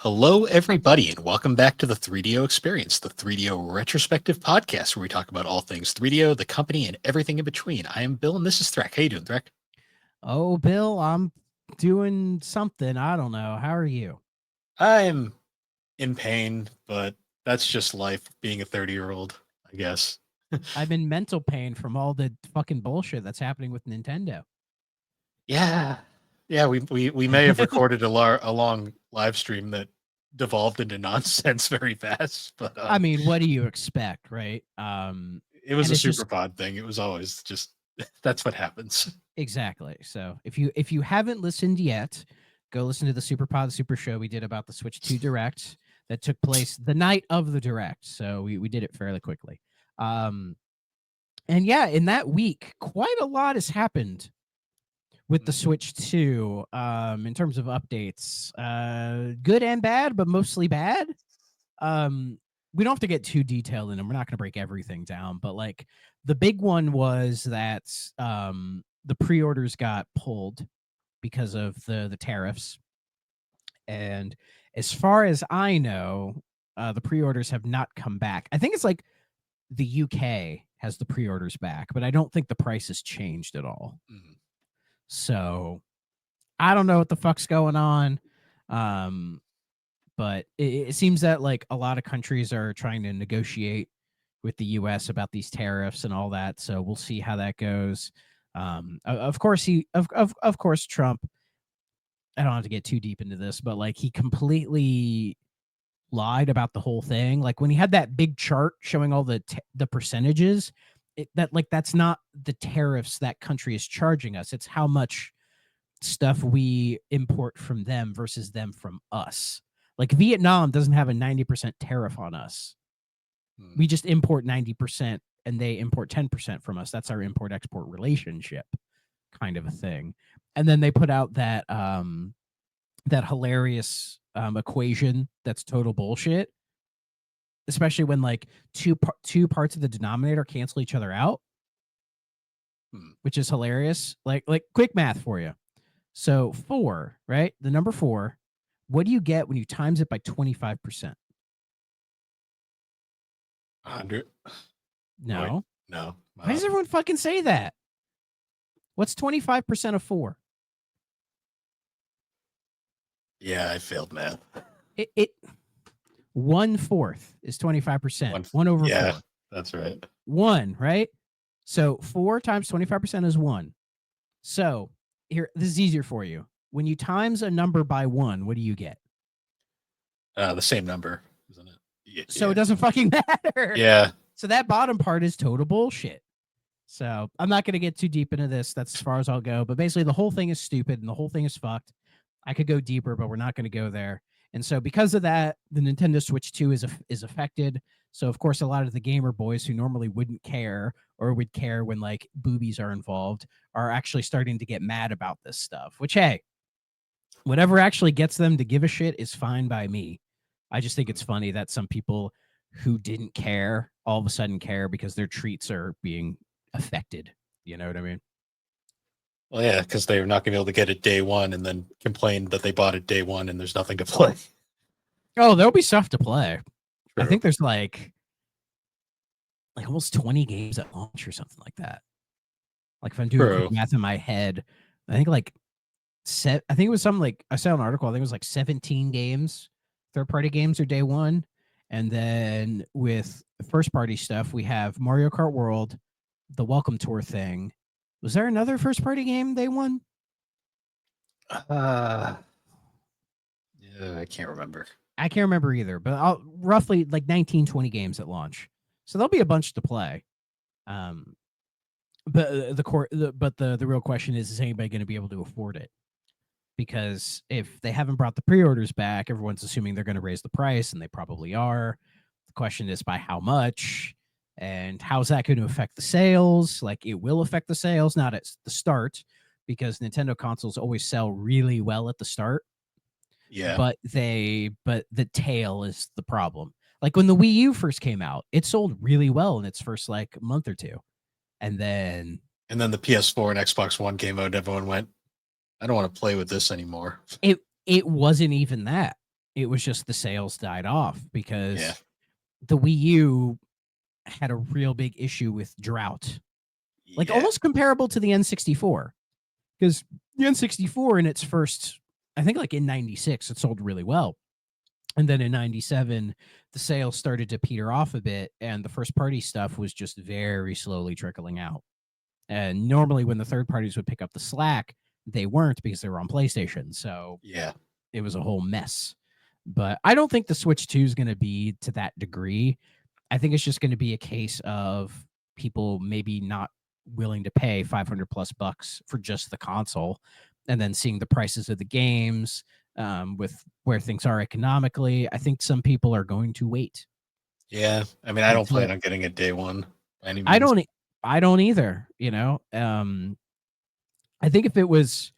Hello, everybody, and welcome back to the 3DO Experience, the 3DO retrospective podcast where we talk about all things 3DO, the company, and everything in between. I am Bill, and this is Threk. How you doing, Threk? Oh, Bill, I'm doing something. I don't know. How are you? I'm in pain, but that's just life being a 30-year-old, I guess. I'm in mental pain from all the fucking bullshit that's happening with Nintendo. Yeah. Yeah, we may have recorded a long live stream that devolved into nonsense very fast, but I mean, what do you expect, right? it was And a it's just super pod thing. It was always just that's what happens. exactly. So if you haven't listened yet, go listen to the Super Show we did about the Switch 2 Direct that took place the night of the Direct. So we did it fairly quickly. Um, and yeah, in that week, quite a lot has happened with the Switch 2 in terms of updates. Good and bad, but mostly bad. Um, we don't have to get too detailed in them. We're not going to break everything down, but like the big one was that the pre-orders got pulled because of the tariffs. And as far as I know, the pre-orders have not come back. I think it's like the UK has the pre-orders back, but I don't think the price has changed at all. Mhm. So I don't know what the fuck's going on. Um, but it seems that like a lot of countries are trying to negotiate with the US about these tariffs and all that. So we'll see how that goes. Of course, of course, Trump, I don't have to get too deep into this, but like he completely lied about the whole thing. Like when he had that big chart showing all the percentages, that's not the tariffs that country is charging us. It's how much stuff we import from them versus them from us. Like Vietnam doesn't have a 90% tariff on us. We just import 90% and they import 10% from us. That's our import export relationship kind of a thing. And then they put out that hilarious equation that's total bullshit, especially when like two parts of the denominator cancel each other out, which is hilarious. Like quick math for you. So 4, right? The number 4, what do you get when you times it by 25%? 100. Oh, wait, No. no. Why does everyone fucking say that? What's 25% of 4? Yeah, I failed math. It 1/4 is 25%. 1 over Yeah, 4. that's right. 1, right? So 4 times 25% is 1. So here, this is easier for you. When you times a number by 1, what do you get? The same number, isn't it? So it doesn't fucking matter. Yeah. So that bottom part is total bullshit. So I'm not going to get too deep into this. That's as far as I'll go. But basically, the whole thing is stupid and the whole thing is fucked. I could go deeper, but we're not going to go there. And so because of that, the Nintendo Switch 2 is affected. So of course, a lot of the gamer boys who normally wouldn't care or would care when like boobies are involved are actually starting to get mad about this stuff. Which hey, whatever actually gets them to give a shit is fine by me. I just think it's funny that some people who didn't care all of a sudden care because their treats are being affected. You know what I mean? Well, yeah, because they're not going to be able to get it day one and then complain that they bought it day one and there's nothing to play. Oh, there'll be stuff to play. True. I think there's like almost 20 games at launch or something like that. Like if I'm doing quick math in my head, I think like I think it was something like I saw an article. I think it was like 17 games, third-party games are day one, and then with first-party stuff, we have Mario Kart World, the Welcome Tour thing. Was there another first-party game day one? Yeah, I can't remember. I can't remember either, but I'll roughly like 19, 20 games at launch. So there'll be a bunch to play. But the real question is anybody going to be able to afford it? Because if they haven't brought the pre-orders back, everyone's assuming they're going to raise the price, and they probably are. The question is by how much, and how's that going to affect the sales? Like it will affect the sales, not at the start, because Nintendo consoles always sell really well at the start. Yeah. But the tail is the problem. Like when the Wii U first came out, it sold really well in its first like month or two. And then the PS4 and Xbox One came out and everyone went, I don't want to play with this anymore. It wasn't even that. it was just the sales died off Yeah. because the Wii U had a real big issue with drought, like Yeah. almost comparable to the N64. Because the N64 in its first, I think like in 96, it sold really well. And then in 97, the sales started to peter off a bit, and the first party stuff was just very slowly trickling out. And normally, when the third parties would pick up the slack, they weren't because they were on PlayStation. So Yeah. it was a whole mess. But I don't think the Switch 2 is going to be to that degree. I think it's just going to be a case of people maybe not willing to pay 500 plus bucks for just the console, and then seeing the prices of the games, with where things are economically. I think some people are going to wait Yeah. I mean, I don't until plan on getting it day one by any I means. don't I don't either, you know. I think if it was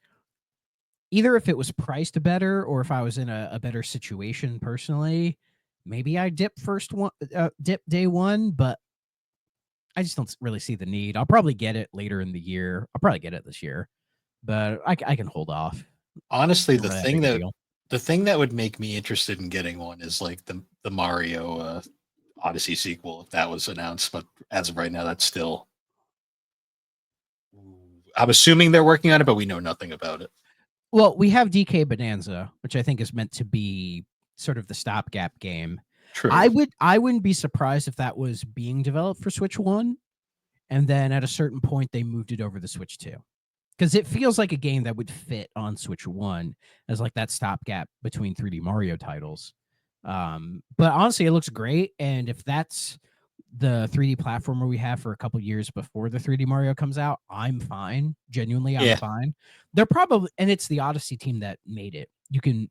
either if it was priced better or if I was in a better situation personally, maybe I dip day one, but I just don't really see the need. I'll probably get it later in the year. I'll probably get it this year, but I can hold off. Honestly, Not really that big a deal. the thing that would make me interested in getting one is like the Mario Odyssey sequel if that was announced. But as of right now, that's still. I'm assuming they're working on it, but we know nothing about it. Well, we have DK Bonanza, which I think is meant to be sort of the stopgap game. True. I wouldn't be surprised if that was being developed for Switch 1, and then at a certain point they moved it over to Switch 2. Because it feels like a game that would fit on Switch 1 as like that stopgap between 3D Mario titles. But honestly, it looks great. And if that's the 3D platformer we have for a couple years before the 3D Mario comes out, I'm fine. Genuinely, I'm Yeah. fine. They're probably, and it's the Odyssey team that made it. You can,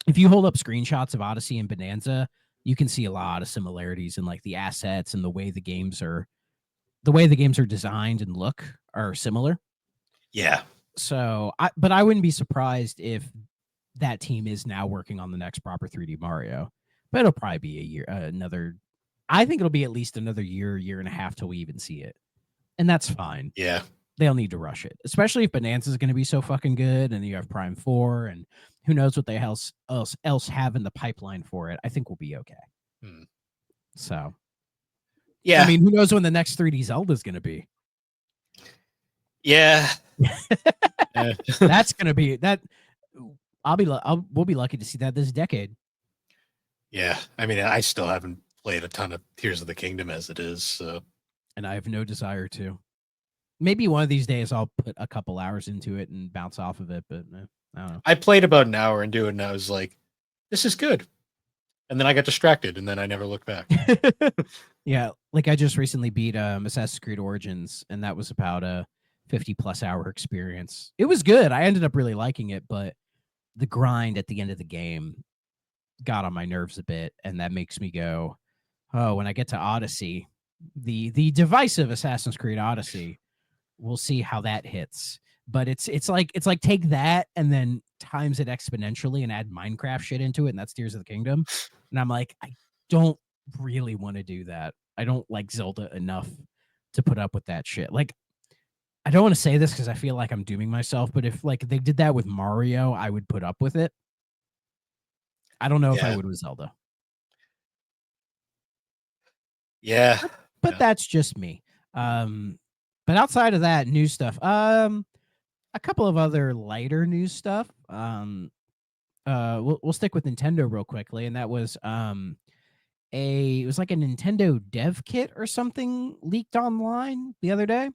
if you hold up screenshots of Odyssey and Bonanza, you can see a lot of similarities in like the assets and the way the games are designed and look are similar. Yeah. So, but I wouldn't be surprised if that team is now working on the next proper 3D Mario. But it'll probably be a year, another. I think it'll be at least another year and a half till we even see it, and that's fine. Yeah. They'll need to rush it, especially if Bonanza is going to be so fucking good, and you have Prime 4, and who knows what they else have in the pipeline for it. I think we'll be okay. So, Yeah. I mean, who knows when the next 3D Zelda is going to be? Yeah. That's going to be that. We'll be lucky to see that this decade. Yeah. I mean, I still haven't played a ton of Tears of the Kingdom as it is, so. And I have no desire to. Maybe one of these days I'll put a couple hours into it and bounce off of it, but I don't know. I played about an hour into it, and I was like, "This is good," and then I got distracted, and then I never looked back. Yeah, like I just recently beat Assassin's Creed Origins, and that was about a 50+ hour experience. It was good. I ended up really liking it, but the grind at the end of the game got on my nerves a bit, and that makes me go, oh, when I get to Odyssey, the divisive Assassin's Creed Odyssey, we'll see how that hits. But it's like take that and then times it exponentially and add Minecraft shit into it, and that's Tears of the Kingdom. And I'm like, I don't really want to do that. I don't like Zelda enough to put up with that shit. Like, I don't want to say this because I feel like I'm dooming myself, but if like they did that with Mario, I would put up with it. I don't know if I would with Zelda. Yeah. But that's just me. But outside of that news stuff, a couple of other lighter news stuff. We'll stick with Nintendo real quickly, and that was it was like a Nintendo dev kit or something leaked online the other day,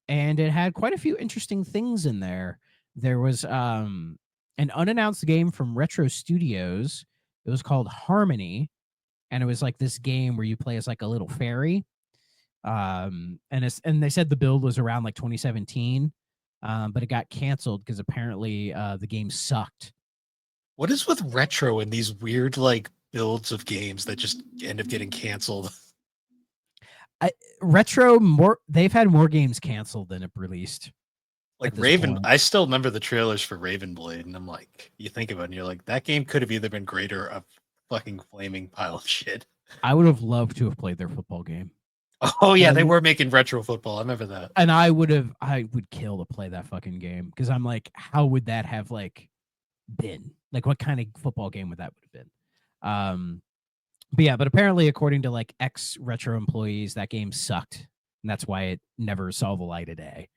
and it had quite a few interesting things in there. There was an unannounced game from Retro Studios. It was called Harmony, and it was like this game where you play as like a little fairy. And they said the build was around like 2017, but it got canceled because apparently the game sucked. What is with retro and these weird like builds of games that just end up getting canceled? They've had more games canceled than it released. Like Raven, I still remember the trailers for Raven Blade, and I'm like, you think about it, and you're like, that game could have either been great or a fucking flaming pile of shit. I would have loved to have played their football game. Oh yeah, they were making retro football. I remember that. And I would kill to play that fucking game because I'm like, how would that have like been? Like, what kind of football game would that have been? But apparently, according to like ex retro employees, that game sucked, and that's why it never saw the light of day.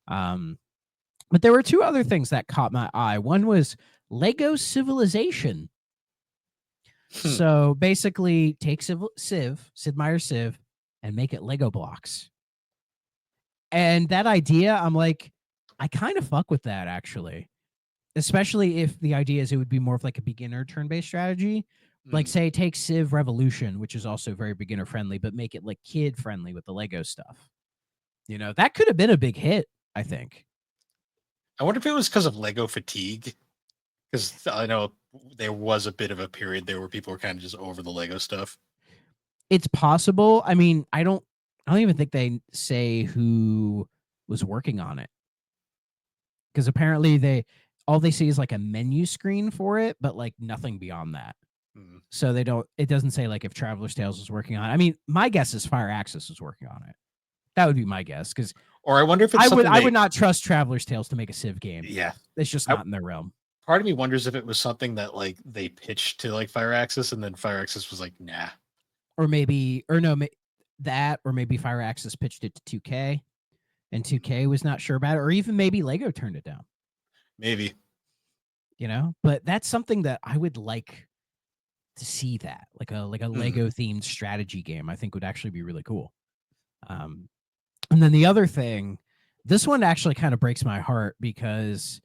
But there were two other things that caught my eye. One was Lego Civilization. So basically, take Sid Meier's Civ, and make it Lego blocks. And that idea, I'm like, I kind of fuck with that actually, especially if the idea is it would be more of like a beginner turn-based strategy. Like, say, take Civ Revolution, which is also very beginner friendly, but make it like kid friendly with the Lego stuff. You know, that could have been a big hit, I think. I wonder if it was because of Lego fatigue. Because I know there was a bit of a period there where people were kind of just over the Lego stuff. It's possible. I mean, I don't even think they say who was working on it. Because apparently all they see is like a menu screen for it, but like nothing beyond that. So it doesn't say like if Traveler's Tales was working on it. I mean, my guess is Fire Access was working on it. That would be my guess. Because or I wonder if it's I would not trust Traveler's Tales to make a Civ game. Yeah. It's just not in their realm. Part of me wonders if it was something that like they pitched to like Fire Access and then Fire Access was like, nah. Or maybe Fire Access pitched it to 2K and 2K was not sure about it, or even maybe Lego turned it down. Maybe. You know, but that's something that I would like to see, that like a Lego themed strategy game. I think would actually be really cool. And then the other thing, this one actually kind of breaks my heart because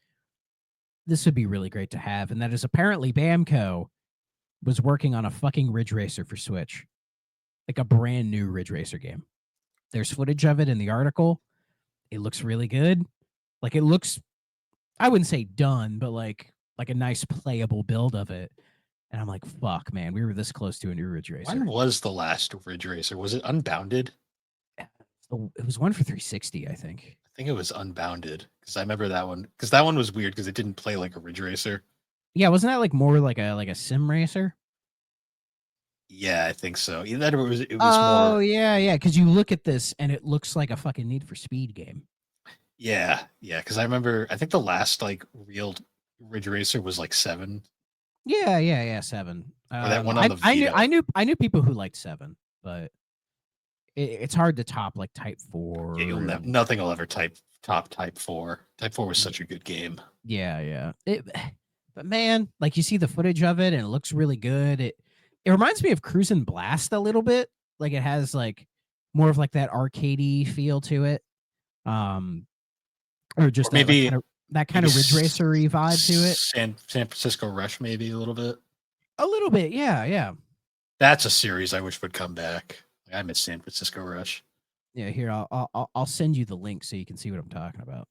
this would be really great to have, and that is apparently Bamco was working on a fucking Ridge Racer for Switch, like a brand new Ridge Racer game. There's footage of it in the article. It looks really good. Like, it looks, I wouldn't say done, but like a nice playable build of it. And I'm like, fuck, man, we were this close to a new Ridge Racer. When was the last Ridge Racer? Was it Unbounded? It was one for 360, I think. I think it was Unbounded because I remember that one. Because that one was weird because it didn't play like a Ridge Racer. Yeah, wasn't that like more like a sim racer? Yeah, I think so. It was Oh, more. yeah. Because you look at this and it looks like a fucking Need for Speed game. Yeah. Because I remember, I think the last like real Ridge Racer was like 7. Yeah. 7. Or that one on the Vita. I knew people who liked 7, but it's hard to top like Type 4. Yeah, nothing will ever top Type 4. Type 4 was such a good game. Yeah. But man, like, you see the footage of it and it looks really good. It reminds me of Cruisin' Blast a little bit. Like, it has like more of like that arcadey feel to it. Or just maybe that kind of Ridge Racer-y vibe to it. San Francisco Rush, maybe a little bit. A little bit, yeah. That's a series I wish would come back. I miss San Francisco Rush. Yeah, here I'll send you the link so you can see what I'm talking about.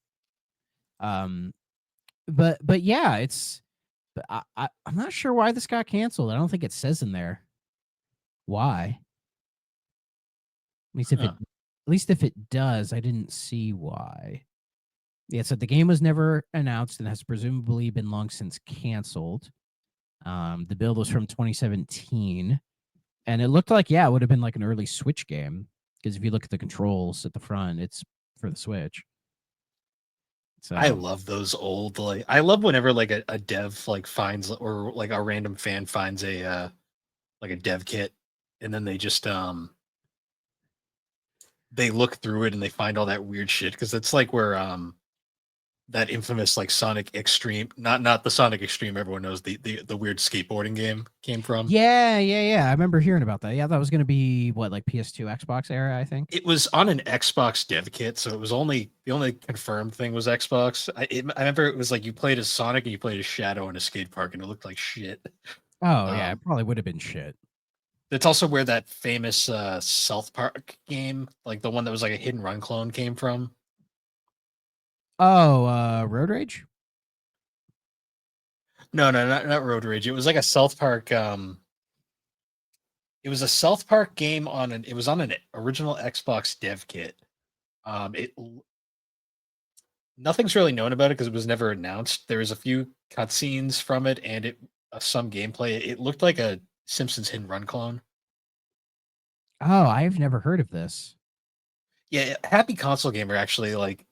But yeah, I'm not sure why this got canceled. I don't think it says in there why. At least if it does, I didn't see why. Yeah, so the game was never announced and has presumably been long since canceled. The build was from 2017, and it looked like, it would have been like an early Switch game, because if you look at the controls at the front, it's for the Switch. So I love those old, like, I love whenever like a dev like finds, or like a random fan finds a like a dev kit, and then they just they look through it and they find all that weird shit, because it's like where that infamous like Sonic Extreme, not the Sonic Extreme everyone knows, the weird skateboarding game came from. Yeah. I remember hearing about that. Yeah, that was going to be what, like PS2, Xbox era, I think. It was on an Xbox dev kit, so it was the only confirmed thing was Xbox. I remember it was like you played as Sonic and you played as Shadow in a skate park, and it looked like shit. Oh yeah, it probably would have been shit. That's also where that famous South Park game, like the one that was like a hit and run clone, came from. Oh, Road Rage? No, not Road Rage. It was like a South Park. It was a South Park game it was on an original Xbox dev kit. Nothing's really known about it because it was never announced. There was a few cutscenes from it and some gameplay. It looked like a Simpsons hit and run clone. Oh, I've never heard of this. Yeah, Happy Console Gamer actually like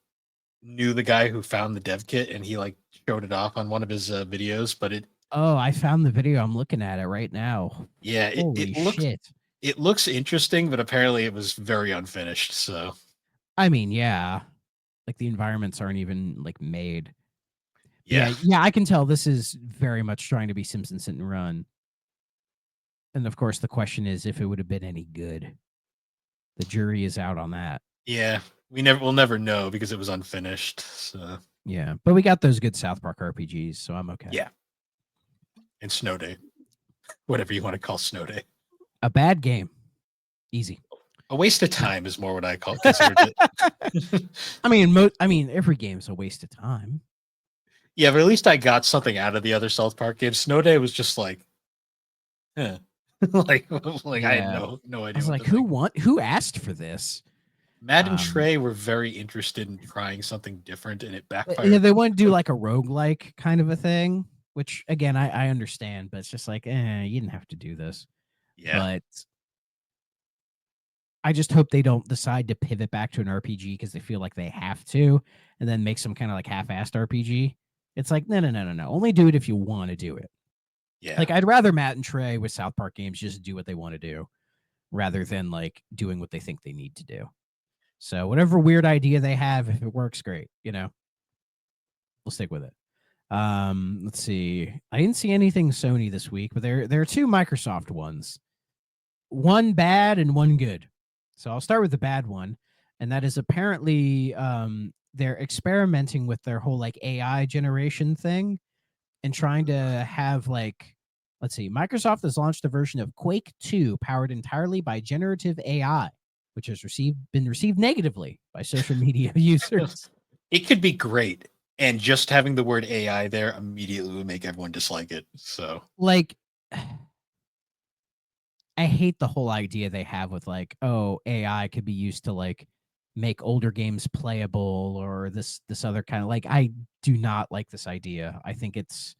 knew the guy who found the dev kit, and he like showed it off on one of his videos, but Oh, I found the video. I'm looking at it right now. yeah, Holy shit. it looks interesting, but apparently it was very unfinished. So I mean, yeah. Like the environments aren't even like made. yeah, Yeah, I can tell this is very much trying to be Simpsons Hit and Run. And of course the question is if it would have been any good. The jury is out on that. yeah, we'll never know because it was unfinished. So Yeah. But we got those good South Park RPGs, so I'm okay. yeah, and Snow Day, whatever you want to call Snow Day. A bad game. Easy. A waste of time is more what I considered it. I mean, every game's a waste of time. Yeah, but at least I got something out of the other South Park games. Snow Day was just like, eh. like Yeah. I had no I idea was what like, to think. who asked for this? Matt and Trey were very interested in trying something different, and it Yeah, backfired. they want to do like a roguelike kind of a thing, which again I understand, but it's just like, you didn't have to do this. Yeah, But I just hope they don't decide to pivot back to an RPG because they feel like they have to, and then make some kind of like half-assed RPG. It's like, no. Only do it if you want to do it. yeah, Like, I'd rather Matt and Trey with South Park games just do what they want to do rather than like doing what they think they need to do. So whatever weird idea they have, if it works, great. We'll stick with it. Let's see. I didn't see anything Sony this week, but there are two Microsoft ones. One bad and one good. So I'll start with the bad one, and that is apparently they're experimenting with their whole like AI generation thing and trying to have like, let's see, Microsoft has launched a version of Quake 2 powered entirely by generative AI, which has been received negatively by social media users. it could be great, and just having the word AI there immediately would make everyone dislike it. So, Like, I hate the whole idea they have with like, oh, AI could be used to like make older games playable or this other kind of like. I do not like this idea. I think it's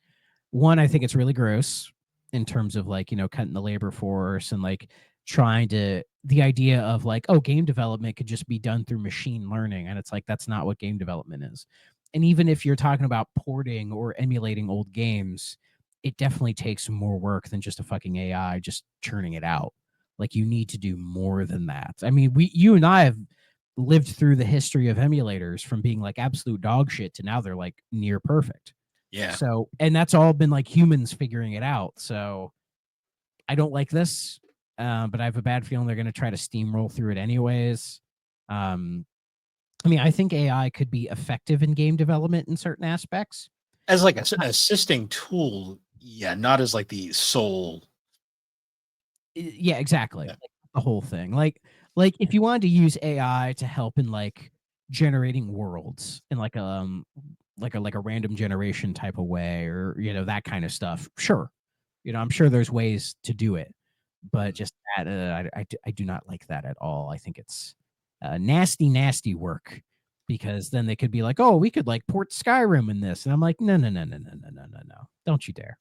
really gross in terms of like, cutting the labor force and like trying to the idea of like, oh, game development could just be done through machine learning. And it's like, that's not what game development is. And even if you're talking about porting or emulating old games, it definitely takes more work than just a fucking AI just churning it out. Like you need to do more than that. I mean, you and I have lived through the history of emulators from being like absolute dog shit to now they're like near perfect. yeah, So, and that's all been like humans figuring it out. So, I don't like this, but I have a bad feeling they're going to try to steamroll through it anyways. Um, I mean, I think AI could be effective in game development in certain aspects. as like an assisting tool, yeah, not as like the sole. Yeah, exactly. Yeah. The whole thing. Like if you wanted to use AI to help in like generating worlds in like like a random generation type of way or that kind of stuff. Sure. I'm sure there's ways to do it, but just that I do not like that at all. I think it's nasty work because then they could be like, "Oh, we could like port Skyrim in this." And I'm like, "No. Don't you dare."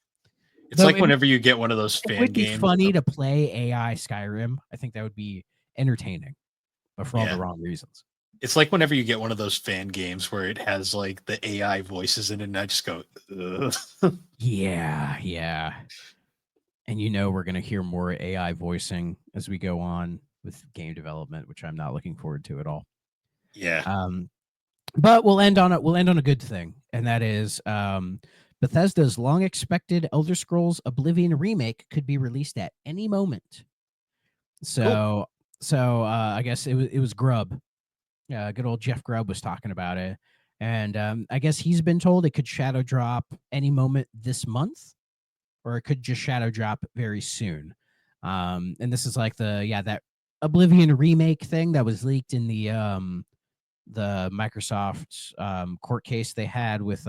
It's Though like whenever you get one of those it fan would be games. funny to play AI Skyrim. I think that would be entertaining, but for all the Yeah. wrong reasons. It's like whenever you get one of those fan games where it has like the AI voices in it, and I just go, ugh. Yeah. And we're going to hear more AI voicing as we go on with game development, which I'm not looking forward to at all. Yeah. But we'll end on a good thing, and that is Bethesda's long-expected Elder Scrolls Oblivion remake could be released at any moment. So, I guess it was Grubb. Good old Jeff Grubb was talking about it, and I guess he's been told it could shadow drop any moment this month, or it could just shadow drop very soon. And this is like that Oblivion remake thing that was leaked in the Microsoft court case they had with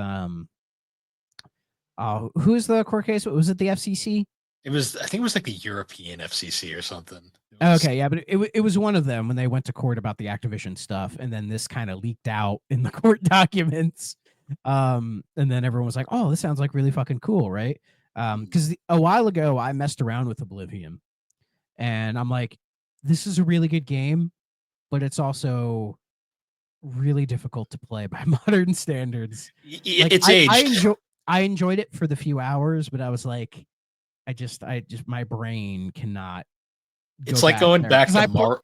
who's the court case? Was it the FCC? I think it was like the European FCC or something. Okay, yeah, but it was one of them when they went to court about the Activision stuff, and then this kind of leaked out in the court documents. And then everyone was like, "Oh, this sounds like really fucking cool, right?" Because a while ago I messed around with Oblivion, and I'm like, "This is a really good game, but it's also really difficult to play by modern standards. Like It's aged. I enjoyed it for the few hours, but I was like, I just my brain cannot go It's like back going there back because to go ahead.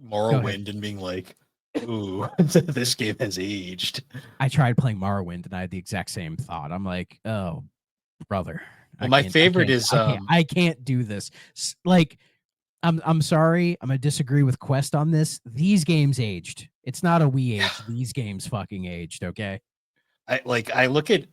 Morrowind and being like, "Ooh, this game has aged." I tried playing Morrowind and I had the exact same thought. I'm like, oh, brother, Well, my favorite is I can't do this. Like, I'm sorry, I'm gonna disagree with Quest on this. These games aged. It's not a we aged. These games fucking aged. Okay. I look at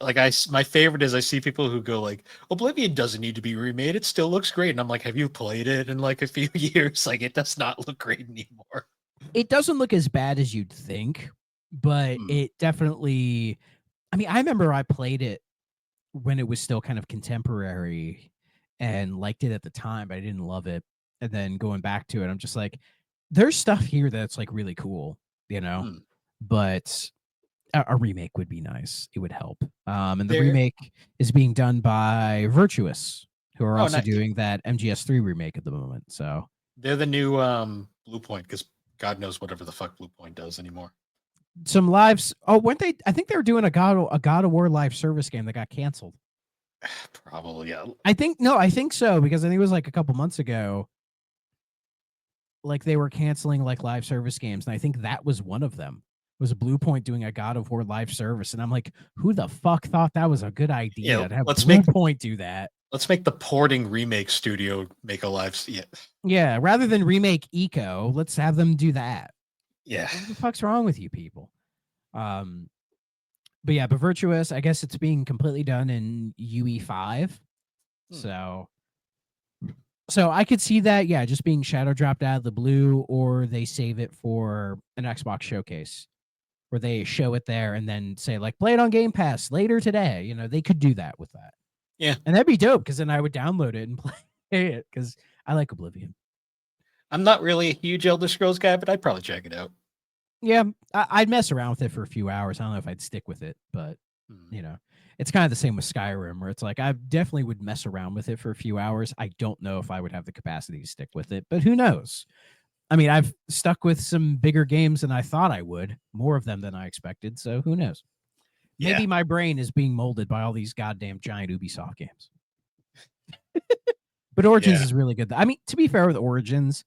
my favorite is I see people who go like Oblivion doesn't need to be remade, it still looks great, and I'm like, have you played it in like a few years? Like it does not look great anymore. It doesn't look as bad as you'd think, but Hmm. it definitely. I mean, I remember I played it when it was still kind of contemporary and liked it at the time, but I didn't love it. And then going back to it, I'm just like, there's stuff here that's like really cool, you know, Hmm. but a remake would be nice. It would help. And the They're remake is being done by Virtuous, who are oh also not doing that MGS3 remake at the moment. So they're the new Blue Point because God knows whatever the fuck Blue Point does anymore. some lives. Oh, weren't they? I think they were doing a God of War live service game that got canceled. Probably, yeah. I think no, I think so because I think it was like a couple months ago. Like they were canceling like live service games, and I think that was one of them. Was Blue Point doing a God of War live service, and I'm like, who the fuck thought that was a good Yeah, idea to have Blue Point do that? let's make the porting remake studio make a yeah. Yeah, rather than remake Eco, let's have them do that. Yeah. What the fuck's wrong with you people? Um, but yeah, but Virtuous, I guess it's being completely done in UE5. Hmm. So I could see that, yeah, just being shadow dropped out of the blue, or they save it for an Xbox showcase where they show it there and then say, like, play it on Game Pass later today. You know, they could do that with that. Yeah. And that'd be dope because then I would download it and play it because I like Oblivion. I'm not really a huge Elder Scrolls guy, but I'd probably check it out. Yeah, I'd mess around with it for a few hours. I don't know if I'd stick with it, but you know, it's kind of the same with Skyrim, where it's like I definitely would mess around with it for a few hours. I don't know if I would have the capacity to stick with it, but who knows? I mean, I've stuck with some bigger games than I thought I would, more of them than I expected. So who knows? Yeah. Maybe my brain is being molded by all these goddamn giant Ubisoft games. But Origins Yeah. is really good. I mean, to be fair with Origins,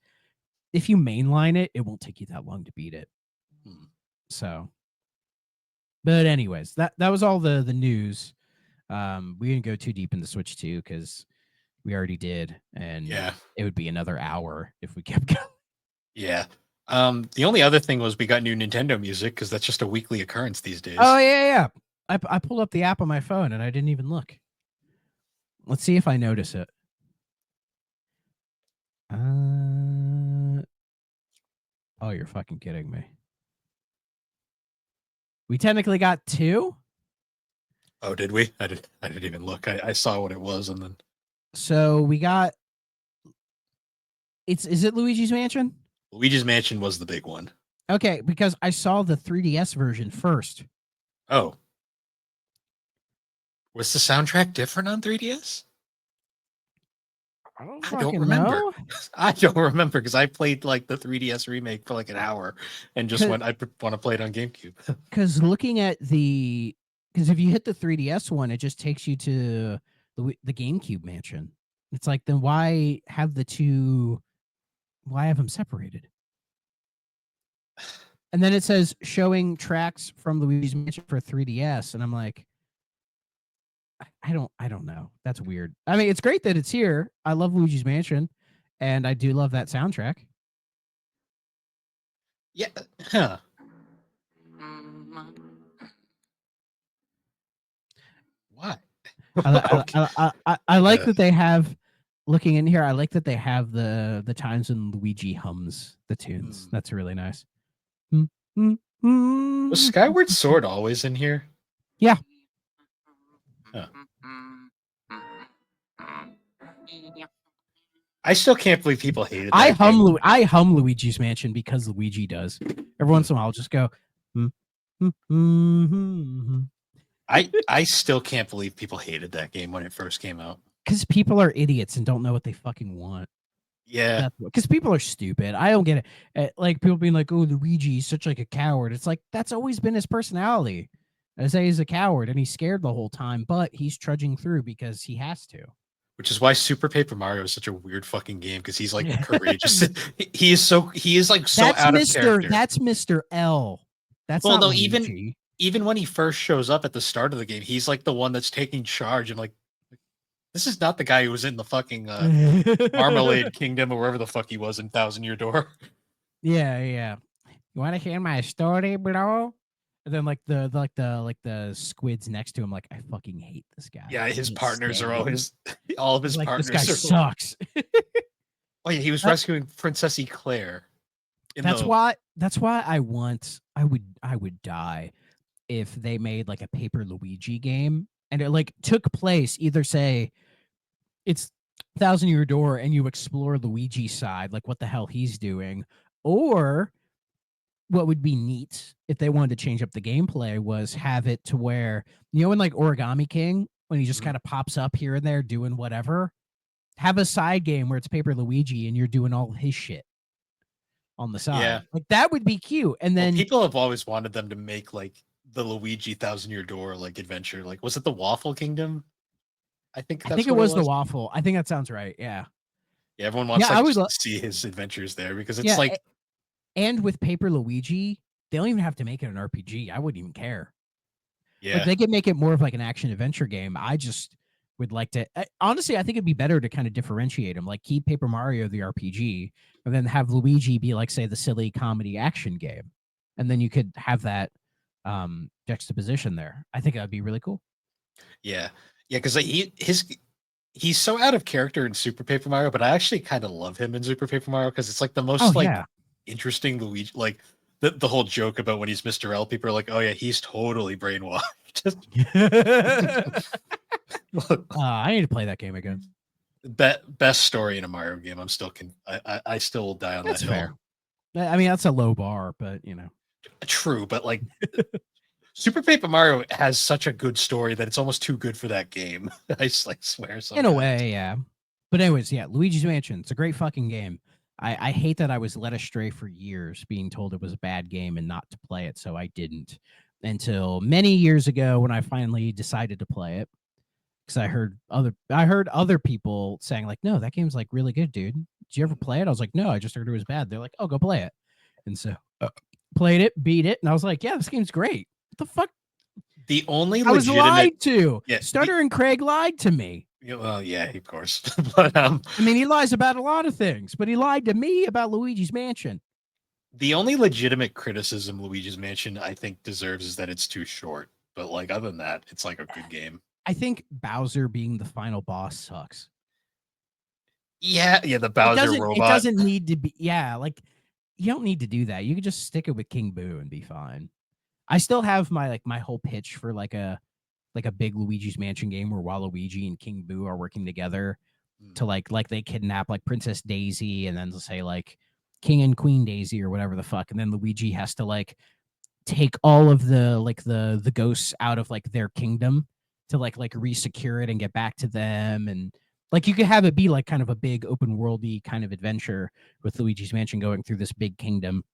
if you mainline it, it won't take you that long to beat it. So, but anyways, that was all the news. We didn't go too deep into Switch 2 because we already did, and Yeah. it would be another hour if we kept going. Yeah. The only other thing was we got new Nintendo music because that's just a weekly occurrence these days. Oh yeah. I pulled up the app on my phone and I didn't even look. Let's see if I notice it. Oh, you're fucking kidding me. We technically got 2. Oh, did we? I didn't even look. I saw what it was and then. So we got. Is it Luigi's Mansion? Luigi's Mansion was the big one. Okay, because I saw the 3DS version first. Oh. Was the soundtrack different on 3DS? I don't remember. Know. I don't remember because I played like the 3DS remake for like an hour and just went, I want to play it on GameCube. Because looking at because if you hit the 3DS one, it just takes you to the GameCube mansion. It's like, then why have the two? Why have them separated? And then it says showing tracks from Luigi's Mansion for 3DS, and I'm like, I don't know. That's weird. I mean, it's great that it's here. I love Luigi's Mansion, and I do love that soundtrack. Yeah. Huh. What? I like that they have, looking in here, I like that they have the times when Luigi hums the tunes. That's really nice. Was Skyward Sword always in here? Yeah. Huh. I still can't believe people hated that. I hum Luigi's Mansion because Luigi does. Every once in a while, I'll just go. I still can't believe people hated that game when it first came out. Because people are idiots and don't know what they fucking want. Yeah, Because people are stupid. I don't get it. Like people being like, "Oh, Luigi's such like a coward." It's like that's always been his personality. I say he's a coward and he's scared the whole time, but he's trudging through because he has to. which is why Super Paper Mario is such a weird fucking game because he's like Yeah. courageous. He is like so That's out of character. Mr. L. That's Well, not no, Luigi. even when he first shows up at the start of the game, he's like the one that's taking charge. I'm like, this is not the guy who was in the fucking Marmalade Kingdom or wherever the fuck he was in Thousand Year Door. Yeah, yeah. You want to hear my story, bro? And then like the squids next to him, like I fucking hate this guy. Yeah, I his can't partners are stand him. always all of his Like this partners guy are. sucks. Oh yeah, he was That- rescuing Princess Eclair. that's why I would die if they made like a Paper Luigi game and it like took place either say it's Thousand Year Door and you explore Luigi's side, like what the hell he's doing, or what would be neat if they wanted to change up the gameplay was have it to where in like Origami King when he just Mhm. kind of pops up here and there doing whatever, have a side game where it's Paper Luigi and you're doing all his shit on the Yeah. side. Like that would be cute. And Well, then people have always wanted them to make like the Luigi Thousand Year Door like adventure. Like, was it the Waffle Kingdom? I think I think that's it what it was the was. waffle. I think that sounds right. Yeah. Yeah, everyone wants Yeah, I like would just to see his adventures there because it's yeah, like and with Paper Luigi, they don't even have to make it an RPG. I wouldn't even care. Like yeah, they could make it more of like an action adventure game. I just would like to honestly, I think it'd be better to kind of differentiate them. Like keep Paper Mario the RPG, and then have Luigi be like say the silly comedy action game. And then you could have that juxtaposition there. I think that would be really cool. yeah, yeah. Because like, he's so out of character in Super Paper Mario, but I actually kind of love him in Super Paper Mario because it's like the Oh most like yeah. interesting Luigi. Like the whole joke about when he's Mr. L, people are like, oh yeah, he's totally brainwashed. I need to play that game again. Best story in a Mario game. I'm still I still will die on That's that hill. fair. I mean, that's a low bar, but True, but like Super Paper Mario has such a good story that it's almost too good for that game. I like swear sometimes. in a way, yeah. But anyways, yeah, Luigi's Mansion. It's a great fucking game. I hate that I was led astray for years being told it was a bad game and not to play it, so I didn't until many years ago when I finally decided to play it. Because I heard other people saying like, no, that game's like really good, dude. Did you ever play it? I was like, no, I just heard it was bad. They're like, oh, go play it. And so played it, beat it, and I was like, yeah, this game's great. What the fuck? The only I was legitimate lied to. Yeah, Stutter and Craig lied to me. well, yeah, of course. But I mean, he lies about a lot of things, but he lied to me about Luigi's Mansion. the only legitimate criticism Luigi's Mansion I think deserves is that it's too short. But like other than that, it's like a good game. I think Bowser being the final boss sucks. Yeah, the Bowser robot. It doesn't need to be. Yeah, like you don't need to do that. You could just stick it with King Boo and be fine. I still have my whole pitch for like a big Luigi's Mansion game where Waluigi and King Boo are working together to like they kidnap like Princess Daisy and then to say like King and Queen Daisy or whatever the fuck, and then Luigi has to like take all of the ghosts out of like their kingdom to like resecure it and get back to them. And like you could have it be like kind of a big open worldy kind of adventure with Luigi's Mansion going through this big kingdom,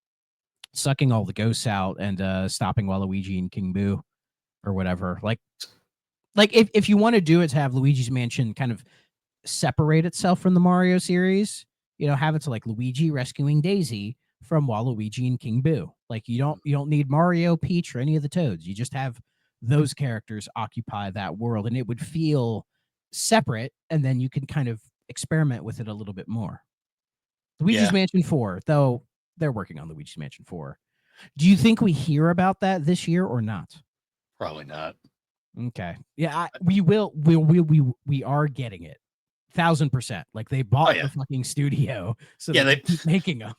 sucking all the ghosts out and stopping Waluigi and King Boo or whatever. Like if you want to do it to have Luigi's Mansion kind of separate itself from the Mario series, have it to like Luigi rescuing Daisy from Waluigi and King Boo. Like you don't need Mario, Peach, or any of the Toads. You just have those characters occupy that world, and it would feel separate, and then you can kind of experiment with it a little bit more. Luigi's Mansion 4, though they're working on Luigi's Mansion 4. Do you think we hear about that this year or not? Probably not. Okay. Yeah, we will. We are getting it. 1,000%. Like they bought the fucking studio, so they keep making them.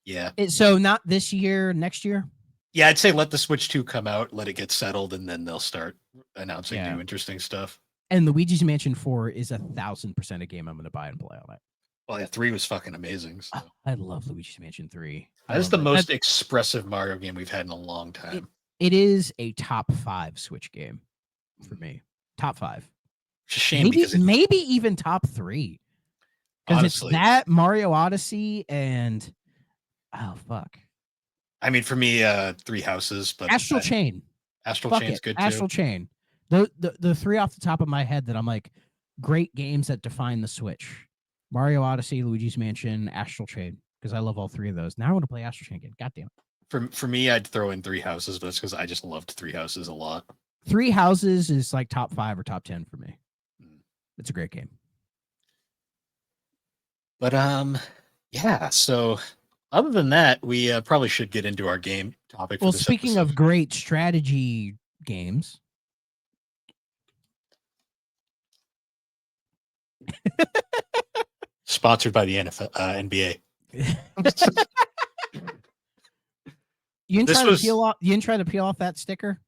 Yeah. So not this year, next year. Yeah, I'd say let the Switch 2 come out, let it get settled, and then they'll start announcing new interesting stuff. And Luigi's Mansion 4 is 1,000% a game I'm going to buy and play on it. Well, yeah, 3 was fucking amazing. So. I love Luigi's Mansion 3. That is the most expressive Mario game we've had in a long time. It is a top 5 Switch game for me. Top 5. It's a shame maybe even top 3. Because it's Honestly, that Mario Odyssey and oh fuck, I mean, for me, Three Houses, but Astral Chain. Astral Fuck Chain's it, good too. Astral Chain. The three off the top of my head that I'm like great games that define the Switch: Mario Odyssey, Luigi's Mansion, Astral Chain. Because I love all three of those. Now I want to play Astral Chain again. God damn it. For me, I'd throw in Three Houses, but that's because I just loved Three Houses a lot. Three Houses is like top 5 or top 10 for me. Mm. It's a great game. But yeah. So other than that, we probably should get into our game topic for Well, this speaking episode. of great strategy games, Sponsored by the NFL, NBA. you didn't This try to was peel off. You didn't try to peel off that sticker.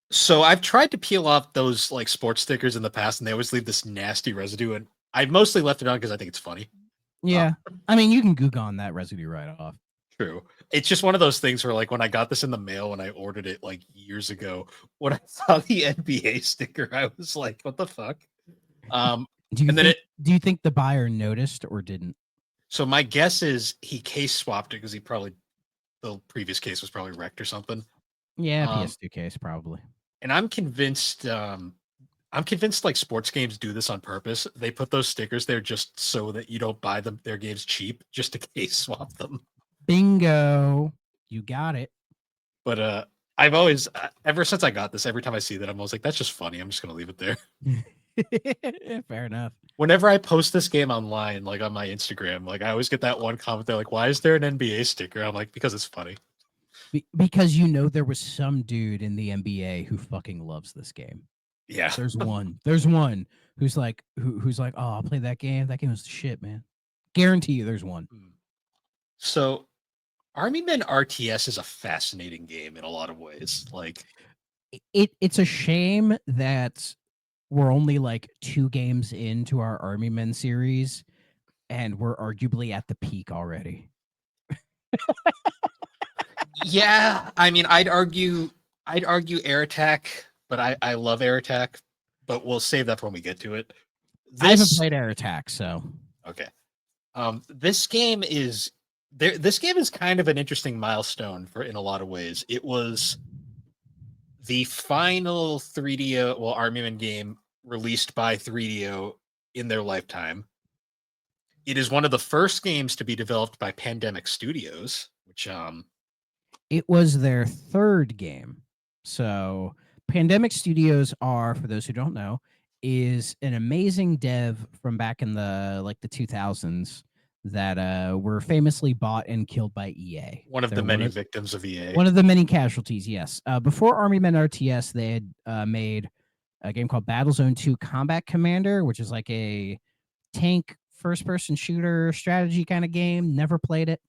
so I've tried to peel off those like sports stickers in the past, and they always leave this nasty residue. And I've mostly left it on because I think it's funny. Yeah, I mean you can goog on that residue right off. True. It's just one of those things where, like, when I got this in the mail when I ordered it like years ago, when I saw the NBA sticker, I was like, "What the fuck?" Do you And then think? Do you think the buyer noticed or didn't? so my guess is he case swapped it because the previous case was probably wrecked or something. Yeah, Um, PS2 case probably. and I'm convinced like sports games do this on purpose. They put those stickers there just so that you don't buy their games cheap, just to case swap them. Bingo, you got it. But I've always ever since I got this, every time I see that, I'm always like, that's just funny. I'm just gonna leave it there. Fair enough. Whenever I post this game online, like on my Instagram, like I always get that one comment. They're like, "Why is there an NBA sticker?" I'm like, "Because it's funny." Because you know there was some dude in the NBA who fucking loves this game. Yeah. There's one. There's one who's like who's like, oh, I'll play that game. That game was the shit, man. Guarantee you, there's one. So, Army Men RTS is a fascinating game in a lot of ways. Like, It's a shame that we're only like 2 games into our Army Men series, and we're arguably at the peak already. yeah, I mean, I'd argue Air Attack, but I love Air Attack, but we'll save that for when we get to it. I haven't This played Air Attack, so okay. This game is there. This game is kind of an interesting milestone for in a lot of ways. It was the final 3DO, well, Army Men game released by 3DO in their lifetime. It is one of the first games to be developed by Pandemic Studios, which it was their 3rd game. So Pandemic Studios are, for those who don't know, is an amazing dev from back in the 2000s that were famously bought and killed by EA. one of They're the many victims of EA. one of the many casualties, yes. Before Army Men RTS, they had made a game called Battlezone 2 Combat Commander, which is like a tank first-person shooter strategy kind of game. Never played it.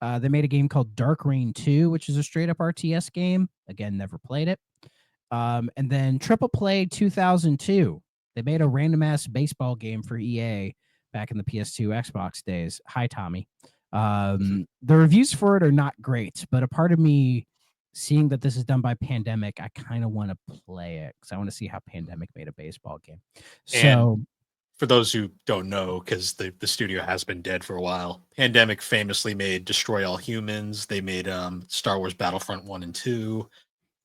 They made a game called Dark Reign 2, which is a straight-up RTS game. Again, never played it. And then Triple Play 2002. They made a random-ass baseball game for EA back in the PS2 Xbox days. Hi, Tommy. The reviews for it are not great, but a part of me, seeing that this is done by Pandemic, I kind of want to play it because I want to see how Pandemic made a baseball game. So, for those who don't know, because the studio has been dead for a while, Pandemic famously made Destroy All Humans. They made Star Wars Battlefront 1 and 2.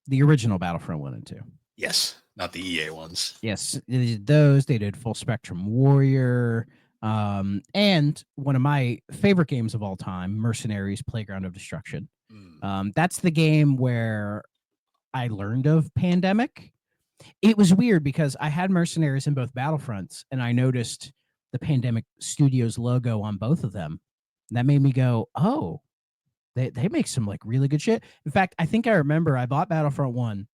the original Battlefront 1 and 2. Yes, not the EA ones. Yes, they did those. They did Full Spectrum Warrior. And one of my favorite games of all time, Mercenaries Playground of Destruction. That's the game where I learned of Pandemic. It was weird because I had Mercenaries in both Battlefronts, and I noticed the Pandemic Studios logo on both of them. That made me go, oh, they make some like really good shit. In fact, I think I remember I bought Battlefront 1,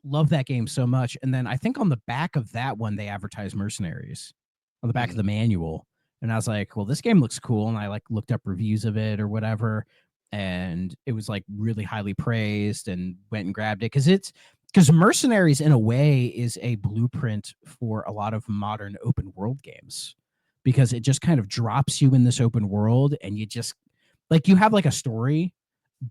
loved that game so much, and then I think on the back of that one they advertised Mercenaries on the back of the manual, and I was like, well, this game looks cool, and I like looked up reviews of it or whatever, and it was like really highly praised, and went and grabbed it because Mercenaries in a way is a blueprint for a lot of modern open world games, because it just kind of drops you in this open world, and you just like you have like a story,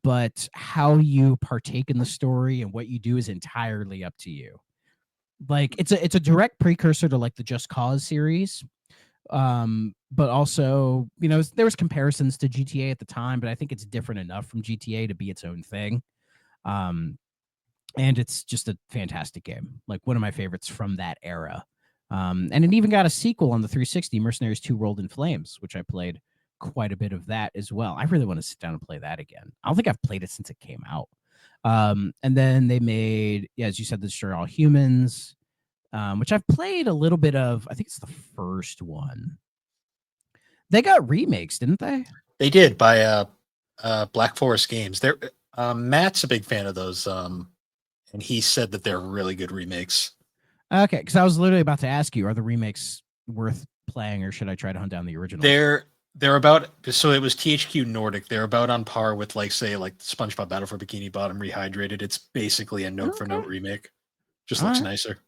but how you partake in the story and what you do is entirely up to you. Like it's a direct precursor to like the Just Cause series, But also, there was comparisons to GTA at the time, but I think it's different enough from GTA to be its own thing. Um, and it's just a fantastic game, like one of my favorites from that era. And it even got a sequel on the 360, Mercenaries 2 Rolled in Flames, which I played quite a bit of that as well. I really want to sit down and play that again. I don't think I've played it since it came out. And then they made, yeah, as you said, Destroy All Humans, which I've played a little bit of. I think it's the first one. They got remakes, didn't they? They did by Black Forest Games. They're Matt's a big fan of those, and he said that they're really good remakes. Okay, because I was literally about to ask you, are the remakes worth playing, or should I try to hunt down the original? They're about, so it was THQ Nordic. They're about on par with like SpongeBob Battle for Bikini Bottom Rehydrated. It's basically a note for note remake. Just looks nicer.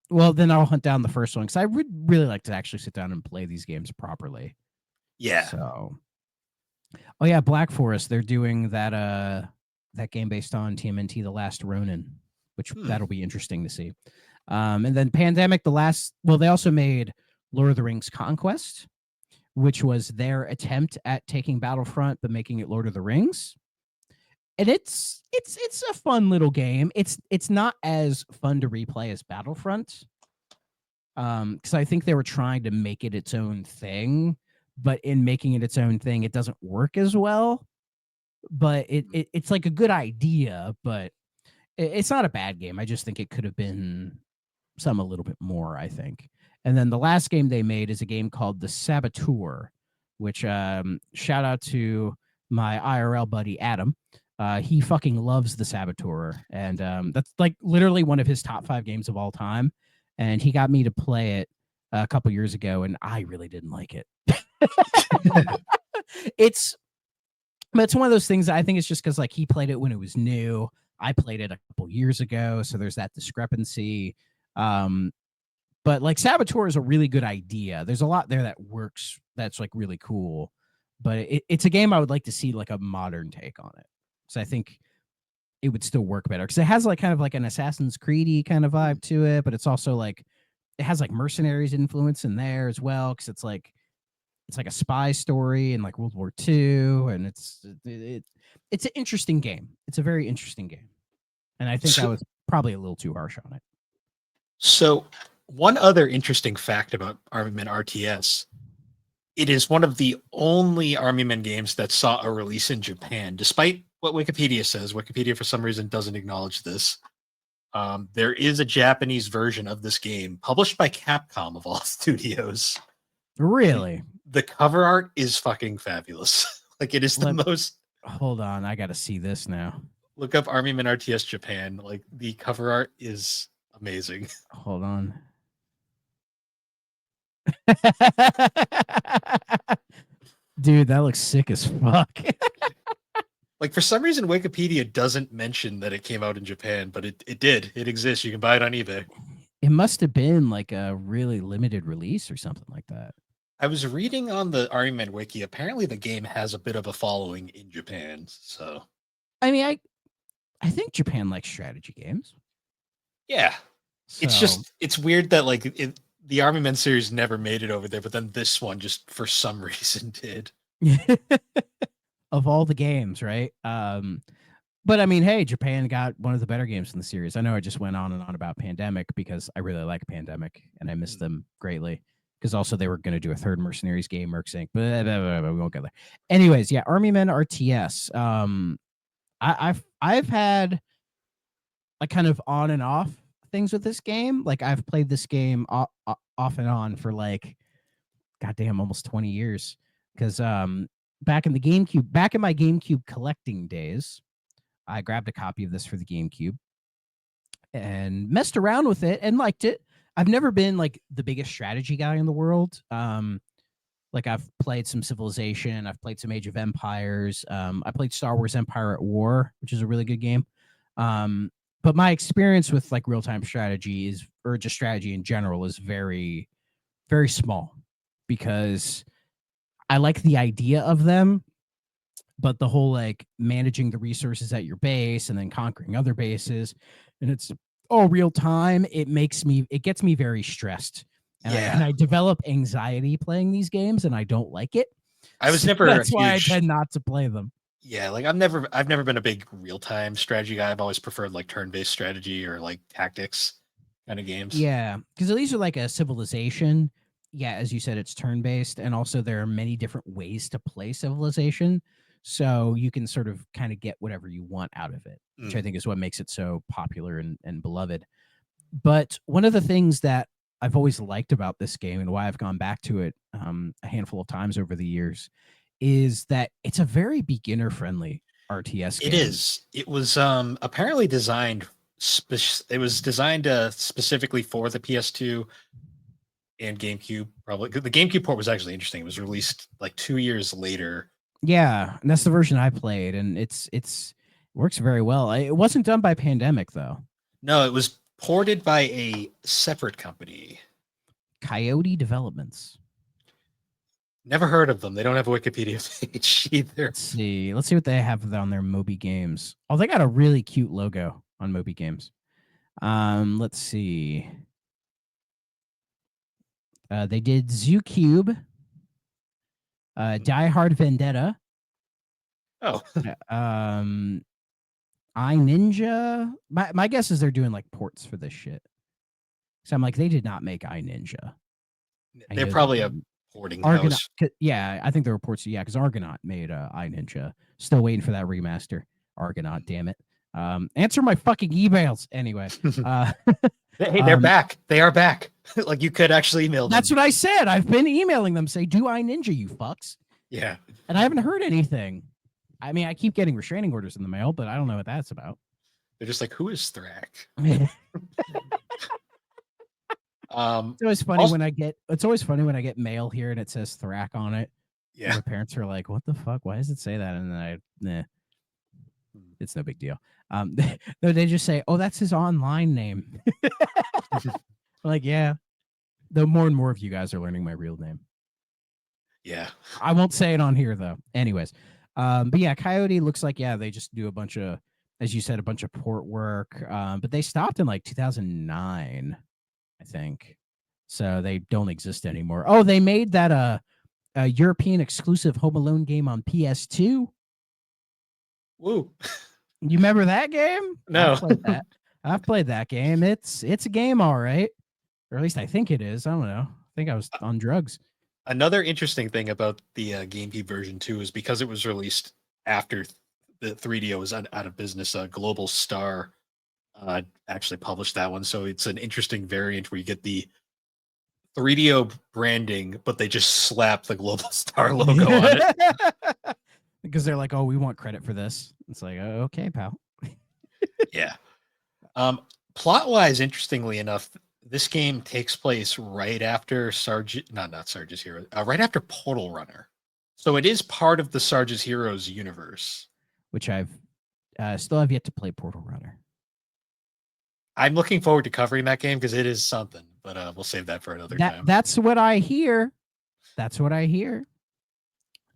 Well, then I'll hunt down the first one because I would really like to actually sit down and play these games properly. Yeah. So, oh yeah, Black Forest. They're doing that game based on TMNT: The Last Ronin, which that'll be interesting to see. And then Pandemic, they also made Lord of the Rings Conquest, which was their attempt at taking Battlefront but making it Lord of the Rings. And it's a fun little game. It's not as fun to replay as Battlefront, because I think they were trying to make it its own thing, but in making it its own thing, it doesn't work as well. But it's like a good idea, but it's not a bad game. I just think it could have been some a little bit more, I think. And then the last game they made is a game called The Saboteur, which shout out to my IRL buddy Adam. He fucking loves The Saboteur, and that's like literally one of his top 5 games of all time. And he got me to play it a couple years ago, and I really didn't like it. It's one of those things that I think it's just because like he played it when it was new. I played it a couple years ago, so there's that discrepancy. But like Saboteur is a really good idea. There's a lot there that works. That's like really cool. But it's a game I would like to see like a modern take on it. So I think it would still work better because it has like kind of like an Assassin's Creed kind of vibe to it, but it's also like it has like Mercenaries influence in there as well because it's like a spy story in like World War II, and it's an interesting game. It's a very interesting game, and I think I was probably a little too harsh on it. So one other interesting fact about Army Men RTS. It is one of the only Army Men games that saw a release in Japan, despite what Wikipedia says. Wikipedia, for some reason, doesn't acknowledge this. There is a Japanese version of this game published by Capcom, of all studios. Really? And the cover art is fucking fabulous. Like, it is the most... Hold on, I gotta see this now. Look up Army Men RTS Japan. Like, the cover art is amazing. Hold on. Dude, that looks sick as fuck. Like, for some reason, Wikipedia doesn't mention that it came out in Japan, but it did. It exists. You can buy it on eBay. It must have been like a really limited release or something like that. I was reading on the Army Men wiki. Apparently, the game has a bit of a following in Japan. So, I mean, I think Japan likes strategy games. Yeah, so... it's weird that like the Army Men series never made it over there, but then this one just for some reason did. Of all the games, right? But I mean, hey, Japan got one of the better games in the series. I know I just went on and on about Pandemic because I really like Pandemic and I miss them greatly. Because also they were going to do a third Mercenaries game, Merc Sync, but we won't go there. Anyways, yeah, Army Men RTS. I've had like kind of on and off things with this game. Like I've played this game off and on for like, goddamn, almost 20 years. Because back in my GameCube collecting days, I grabbed a copy of this for the GameCube and messed around with it and liked it. I've never been like the biggest strategy guy in the world. Like I've played some Civilization, I've played some Age of Empires. I played Star Wars Empire at War, which is a really good game. But my experience with like real-time strategy or just strategy in general is very, very small because I like the idea of them, but the whole like managing the resources at your base and then conquering other bases, and it's all real time. It gets me very stressed. and Yeah. I develop anxiety playing these games, and I don't like it. I was So never a that's why I huge tend not to play them. Yeah, like I've never been a big real-time strategy guy. I've always preferred like turn-based strategy or like tactics kind of games. Yeah, because at least with like a Civilization, yeah, as you said, it's turn based, and also there are many different ways to play Civilization, so you can sort of kind of get whatever you want out of it, which I Mm. think is what makes it so popular and beloved. But one of the things that I've always liked about this game and why I've gone back to it a handful of times over the years is that it's a very beginner friendly RTS It game. is. It was apparently designed it was designed specifically for the PS2 and GameCube. Probably the GameCube port was actually interesting. It was released like 2 years later. Yeah, and that's the version I played, and it's works very well. It wasn't done by Pandemic though. No, it was ported by a separate company. Coyote Developments. Never heard of them. They don't have a Wikipedia page either. Let's see. Let's see what they have on their Moby Games. Oh, they got a really cute logo on Moby Games. Let's see. They did Zoo Cube, Die Hard Vendetta, Oh, I Ninja. My guess is they're doing like ports for this shit. So I'm like, they did not make I Ninja. they're probably a porting Argonaut. house. Yeah, I think the reports. Yeah, because Argonaut made I Ninja. Still waiting for that remaster. Argonaut, damn it. Answer my fucking emails anyway. Hey, they're back. They are back. Like you could actually email them. That's what I said. I've been emailing them. Say, do I Ninja, you fucks? Yeah. And I haven't heard anything. I mean, I keep getting restraining orders in the mail, but I don't know what that's about. They're just like, who is Thrak? It's always funny when I get. It's always funny when I get mail here and it says Thrak on it. Yeah. My parents are like, "What the fuck? Why does it say that?" And then it's no big deal. They just say, "Oh, that's his online name." Like, yeah. Though more and more of you guys are learning my real name. Yeah. I won't say it on here though. Anyways, but yeah, Coyote looks like they just do a bunch of, as you said, a bunch of port work. But they stopped in like 2009, I think. So they don't exist anymore. Oh, they made that a European exclusive Home Alone game on PS2. Woo. You remember that game? No. I've played that game. It's a game, all right. Or at least I think it is. I don't know. I think I was on drugs. Another interesting thing about the GameCube version 2 is because it was released after the 3DO was out of business. Global Star actually published that one, so it's an interesting variant where you get the 3DO branding, but they just slap the Global Star logo on it because they're like, "Oh, we want credit for this." It's like, "Oh, okay, pal." Yeah. Plot-wise, interestingly enough, this game takes place right after not Sarge's Hero, right after Portal Runner. So it is part of the Sarge's Heroes universe. Which I've still have yet to play Portal Runner. I'm looking forward to covering that game because it is something, but we'll save that for another time. That's what I hear. That's what I hear.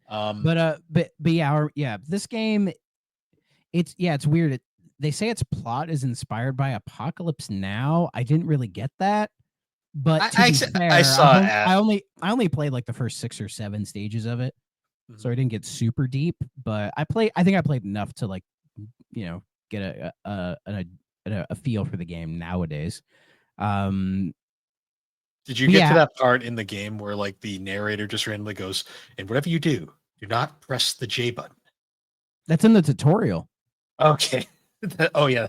But yeah, this game, it's weird. They say its plot is inspired by Apocalypse Now. I didn't really get that, but to be fair, I only played like the first 6 or 7 stages of it, so I didn't get super deep. But I think I played enough to like, get a feel for the game nowadays. Did you get to that part in the game where like the narrator just randomly goes, "And whatever you do not press the J button"? That's in the tutorial. Okay. Oh yeah.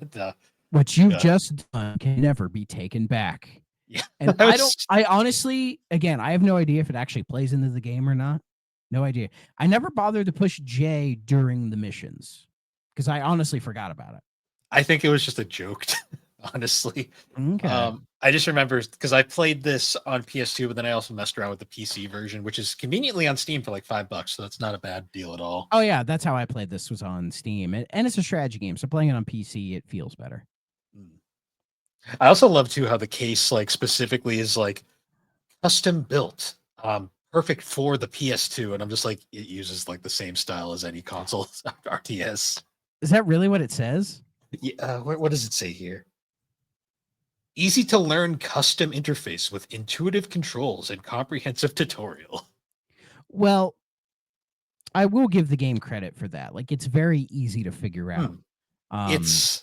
What you've just done can never be taken back. Yeah. And I honestly, again, I have no idea if it actually plays into the game or not. No idea. I never bothered to push J during the missions because I honestly forgot about it. I think it was just a joke, honestly. Okay. I just remember because I played this on PS2, but then I also messed around with the PC version, which is conveniently on Steam for like $5, so that's not a bad deal at all. Oh yeah, that's how I played this, was on Steam, and it's a strategy game, so playing it on PC, it feels better. I also love too how the case like specifically is like custom built, perfect for the PS2, and I'm just like, it uses like the same style as any console RTS. Is that really what it says? Yeah. What does it say here? Easy to learn custom interface with intuitive controls and comprehensive tutorial. Well, I will give the game credit for that. Like it's very easy to figure out. Hmm. Um, It's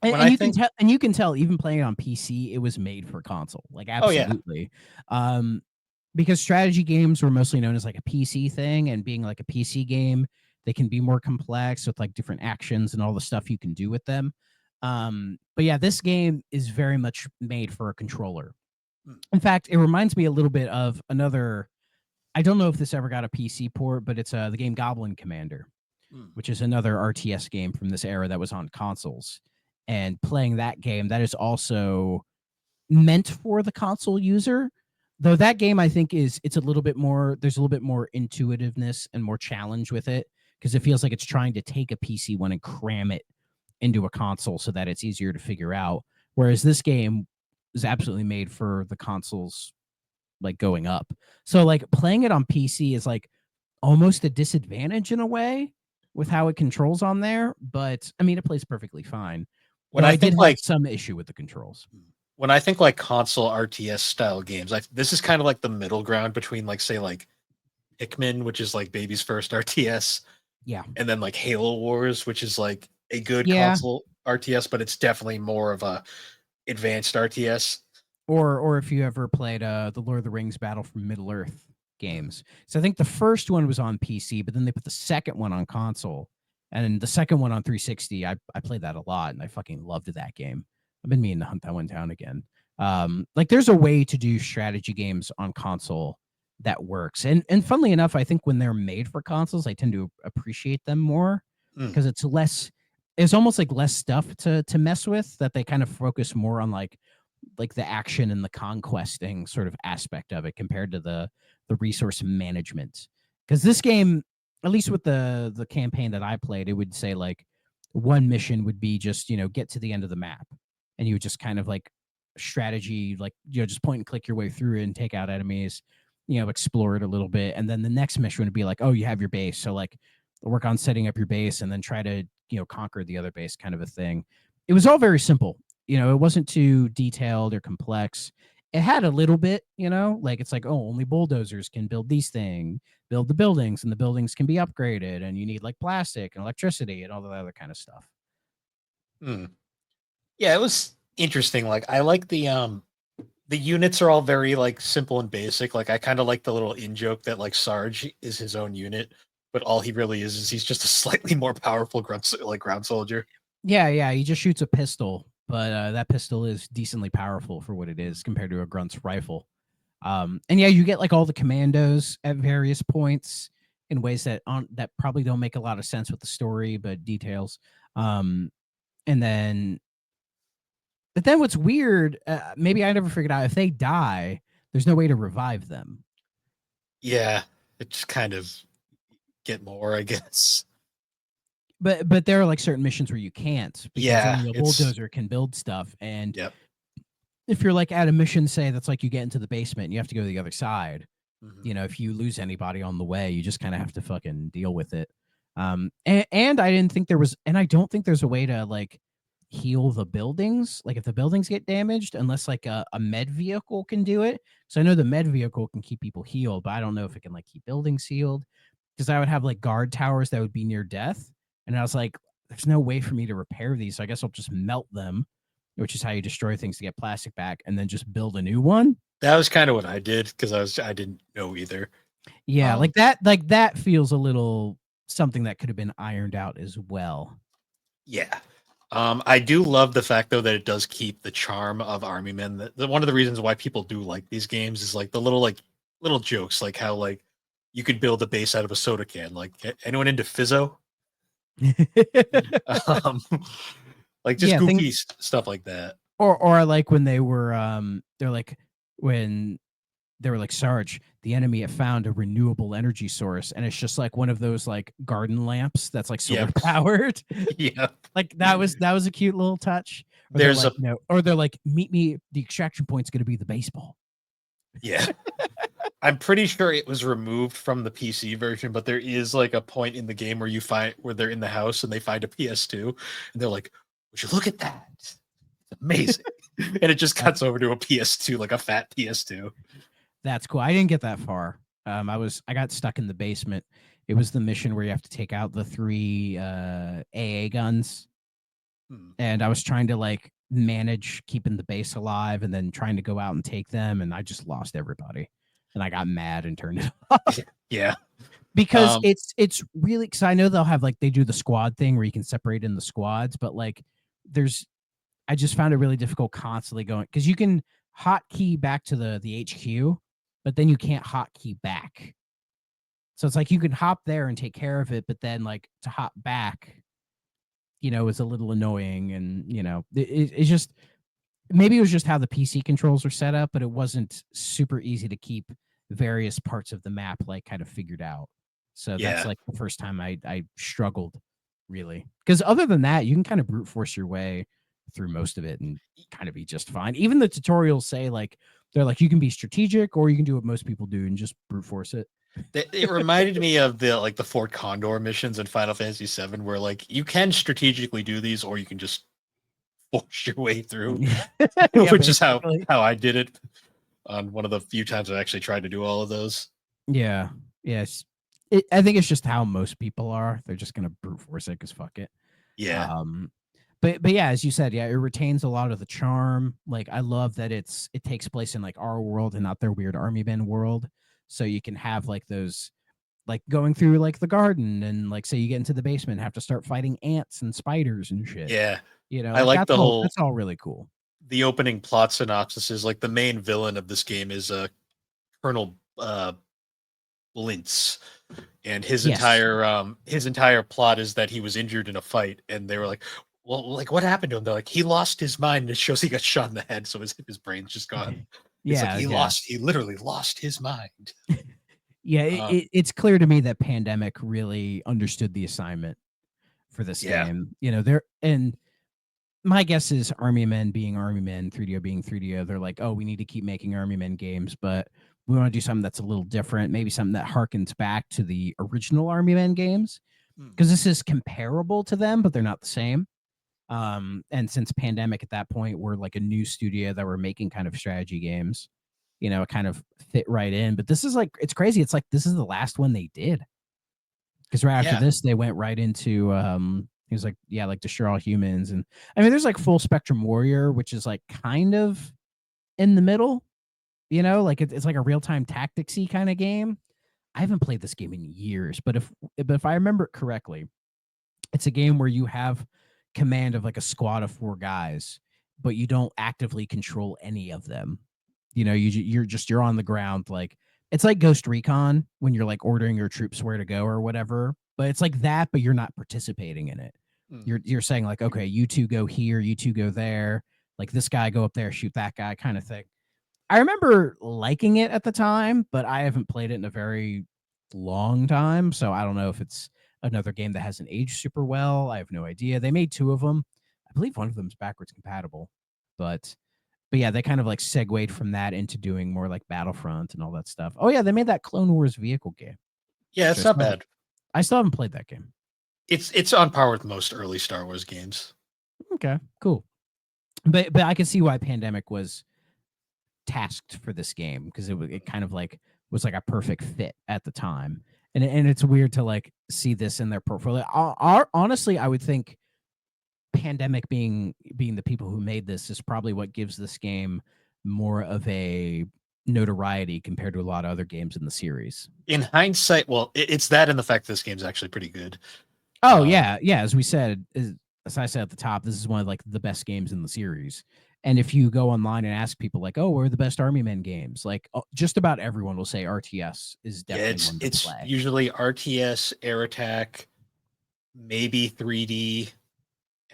and, when and I you can think, tell, even playing on PC, it was made for console. Like oh yeah, absolutely. Um, because strategy games were mostly known as like a PC thing, and being like a PC game, they can be more complex with like different actions and all the stuff you can do with them. But yeah, this game is very much made for a controller. mm, In fact, it reminds me a little bit of another. I don't know if this ever got a PC port, but it's the game Goblin Commander, mm, which is another RTS game from this era that was on consoles. And playing that game, that is also meant for the console user. Though that game, I think, it's a little bit more. There's a little bit more intuitiveness and more challenge with it because it feels like it's trying to take a PC one and cram it into a console so that it's easier to figure out. Whereas this game is absolutely made for the consoles like going up. So like playing it on PC is like almost a disadvantage in a way with how it controls on there, but I mean it plays perfectly fine. when Though I I did think have like some issue with the controls. when I think like console RTS style games, this is kind of like the middle ground between like say like Pikmin, which is like baby's first RTS, Yeah. and then like Halo Wars, which is like a good Yeah. console RTS, but it's definitely more of a advanced RTS. Or if you ever played the Lord of the Rings Battle from Middle Earth games. So I think the first one was on PC, but then they put the second one on console. And the second one on 360, I played that a lot and I fucking loved that game. I've been meaning to hunt that one down again. Like there's a way to do strategy games on console that works. And funnily enough, I think when they're made for consoles, I tend to appreciate them more Mm, because it's almost like less stuff to mess with, that they kind of focus more on like the action and the conquesting sort of aspect of it compared to the resource management. Because this game, at least with the campaign that I played, it would say like one mission would be just get to the end of the map, and you would just kind of like strategy, like just point and click your way through it and take out enemies, explore it a little bit, and then the next mission would be like, oh, you have your base, so like work on setting up your base and then try to conquer the other base, kind of a thing. It was all very simple. It wasn't too detailed or complex. It had a little bit, like it's like, oh, only bulldozers can build these things, build the buildings, and the buildings can be upgraded, and you need like plastic and electricity and all the other kind of stuff. mm. Yeah, it was interesting. Like I like the units are all very like simple and basic. Like I kind of like the little in joke that like Sarge is his own unit, but all he really is he's just a slightly more powerful ground soldier. Yeah, he just shoots a pistol, but that pistol is decently powerful for what it is compared to a grunt's rifle. And yeah, you get like all the commandos at various points in ways that probably don't make a lot of sense with the story, but details. Um, and then, but then what's weird? Maybe I never figured out, if they die, there's no way to revive them. Yeah, it just kind of get more, I guess. But there are like certain missions where you can't because Yeah, only a it's bulldozer can build stuff. And yep. if you're like at a mission, say that's like you get into the basement and you have to go to the other side, Mhm. if you lose anybody on the way, you just kind of have to fucking deal with it. And I didn't think there was, and I don't think there's a way to like heal the buildings, like if the buildings get damaged, unless like a med vehicle can do it. So I know the med vehicle can keep people healed, but I don't know if it can like keep buildings healed, because I would have like guard towers that would be near death, and I was like, there's no way for me to repair these, so I guess I'll just melt them, which is how you destroy things to get plastic back, and then just build a new one. That was kind of what I did because I didn't know either. Yeah, Um, like that feels a little something that could have been ironed out as well. yeah. I do love the fact though that it does keep the charm of Army Men. One of the reasons why people do like these games is like the little jokes, like how like you could build a base out of a soda can. Like anyone into Fizzo? Um, like just Yeah, goofy stuff like that. or like when they're like when they were like, Sarge, the enemy have found a renewable energy source, and it's just like one of those like garden lamps that's like solar Yep. powered. Yep. Like that was a cute little touch. Or they're There's like, a or they're like, meet me. The extraction point's going to be the baseball. yeah. I'm pretty sure it was removed from the PC version, but there is like a point in the game where thhere they're in the house and they find a PS2 and they're like, "Would you look at that?" Amazing. And it just cuts over to a PS2, like a fat PS2. That's cool. I didn't get that far. I got stuck in the basement. It was the mission where you have to take out the 3 AA guns, and I was trying to like manage keeping the base alive and then trying to go out and take them, and I just lost everybody. And I got mad and turned it off. Yeah. Because it's really, because I know they'll have like, they do the squad thing where you can separate in the squads, but like there's, I just found it really difficult constantly going, because you can hotkey back to the HQ, but then you can't hotkey back. So it's like you can hop there and take care of it, but then like to hop back, is a little annoying. And it's just, maybe it was just how the PC controls are set up, but it wasn't super easy to keep various parts of the map like kind of figured out. So that's like the first time I struggled, really. Because other than that, you can kind of brute force your way through most of it and kind of be just fine. Even the tutorials say like, they're like, you can be strategic or you can do what most people do and just brute force it. It reminded me of the Fort Condor missions in Final Fantasy VII, where like you can strategically do these, or you can just force your way through, which is how I did it on one of the few times I actually tried to do all of those. Yeah. Yes. I think it's just how most people are. They're just gonna brute force it because fuck it. Yeah. But yeah, as you said, yeah, it retains a lot of the charm. Like I love that it takes place in like our world and not their weird Army Men world. So you can have like those, like going through like the garden and like say you get into the basement, have to start fighting ants and spiders and shit. Yeah. I like like that's all really cool. The opening plot synopsis is like the main villain of this game is Colonel Blintz, and his entire plot is that he was injured in a fight, and they were like, well, like what happened to him? They're like, he lost his mind, and it shows he got shot in the head, so his brain's just gone. It's like he literally lost his mind. Yeah, it's clear to me that Pandemic really understood the assignment for this game. And my guess is Army Men being Army Men, 3DO being 3DO, they're like, oh, we need to keep making Army Men games, but we want to do something that's a little different, maybe something that harkens back to the original Army Men games, because this is comparable to them, but they're not the same. And since Pandemic at that point were like a new studio that were making kind of strategy games, it kind of fit right in. But this is like, it's crazy. It's like this is the last one they did, because right after this they went right into he was like, yeah, like Destroy All Humans. And I mean, there's like Full Spectrum Warrior, which is like kind of in the middle, like it's like a real-time tacticsy kind of game. I haven't played this game in years, but if I remember it correctly, it's a game where you have command of like a squad of 4 guys, but you don't actively control any of them. You're on the ground. Like it's like Ghost Recon when you're like ordering your troops where to go or whatever, but it's like that, but you're not participating in it. You're saying like, okay, you two go here, you two go there, like this guy go up there, shoot that guy, kind of thing. I remember liking it at the time, but I haven't played it in a very long time, so I don't know if it's another game that hasn't aged super well. I have no idea. They made 2 of them. I believe one of them is backwards compatible, but yeah, they kind of like segued from that into doing more like Battlefront and all that stuff. Oh yeah, they made that Clone Wars vehicle game. Yeah, it's not bad. I still haven't played that game. It's on par with most early Star Wars games. Okay, cool. But I can see why Pandemic was tasked for this game, because it kind of like was like a perfect fit at the time. And it's weird to like see this in their portfolio. Honestly, I would think Pandemic being the people who made this is probably what gives this game more of a notoriety compared to a lot of other games in the series. In hindsight, well, it's that and the fact this game's actually pretty good. Oh yeah. As we said, as I said at the top, this is one of like the best games in the series. And if you go online and ask people like, oh, where are the best Army Men games? Like just about everyone will say RTS is definitely one to it's play. Usually RTS, Air Attack, maybe 3D,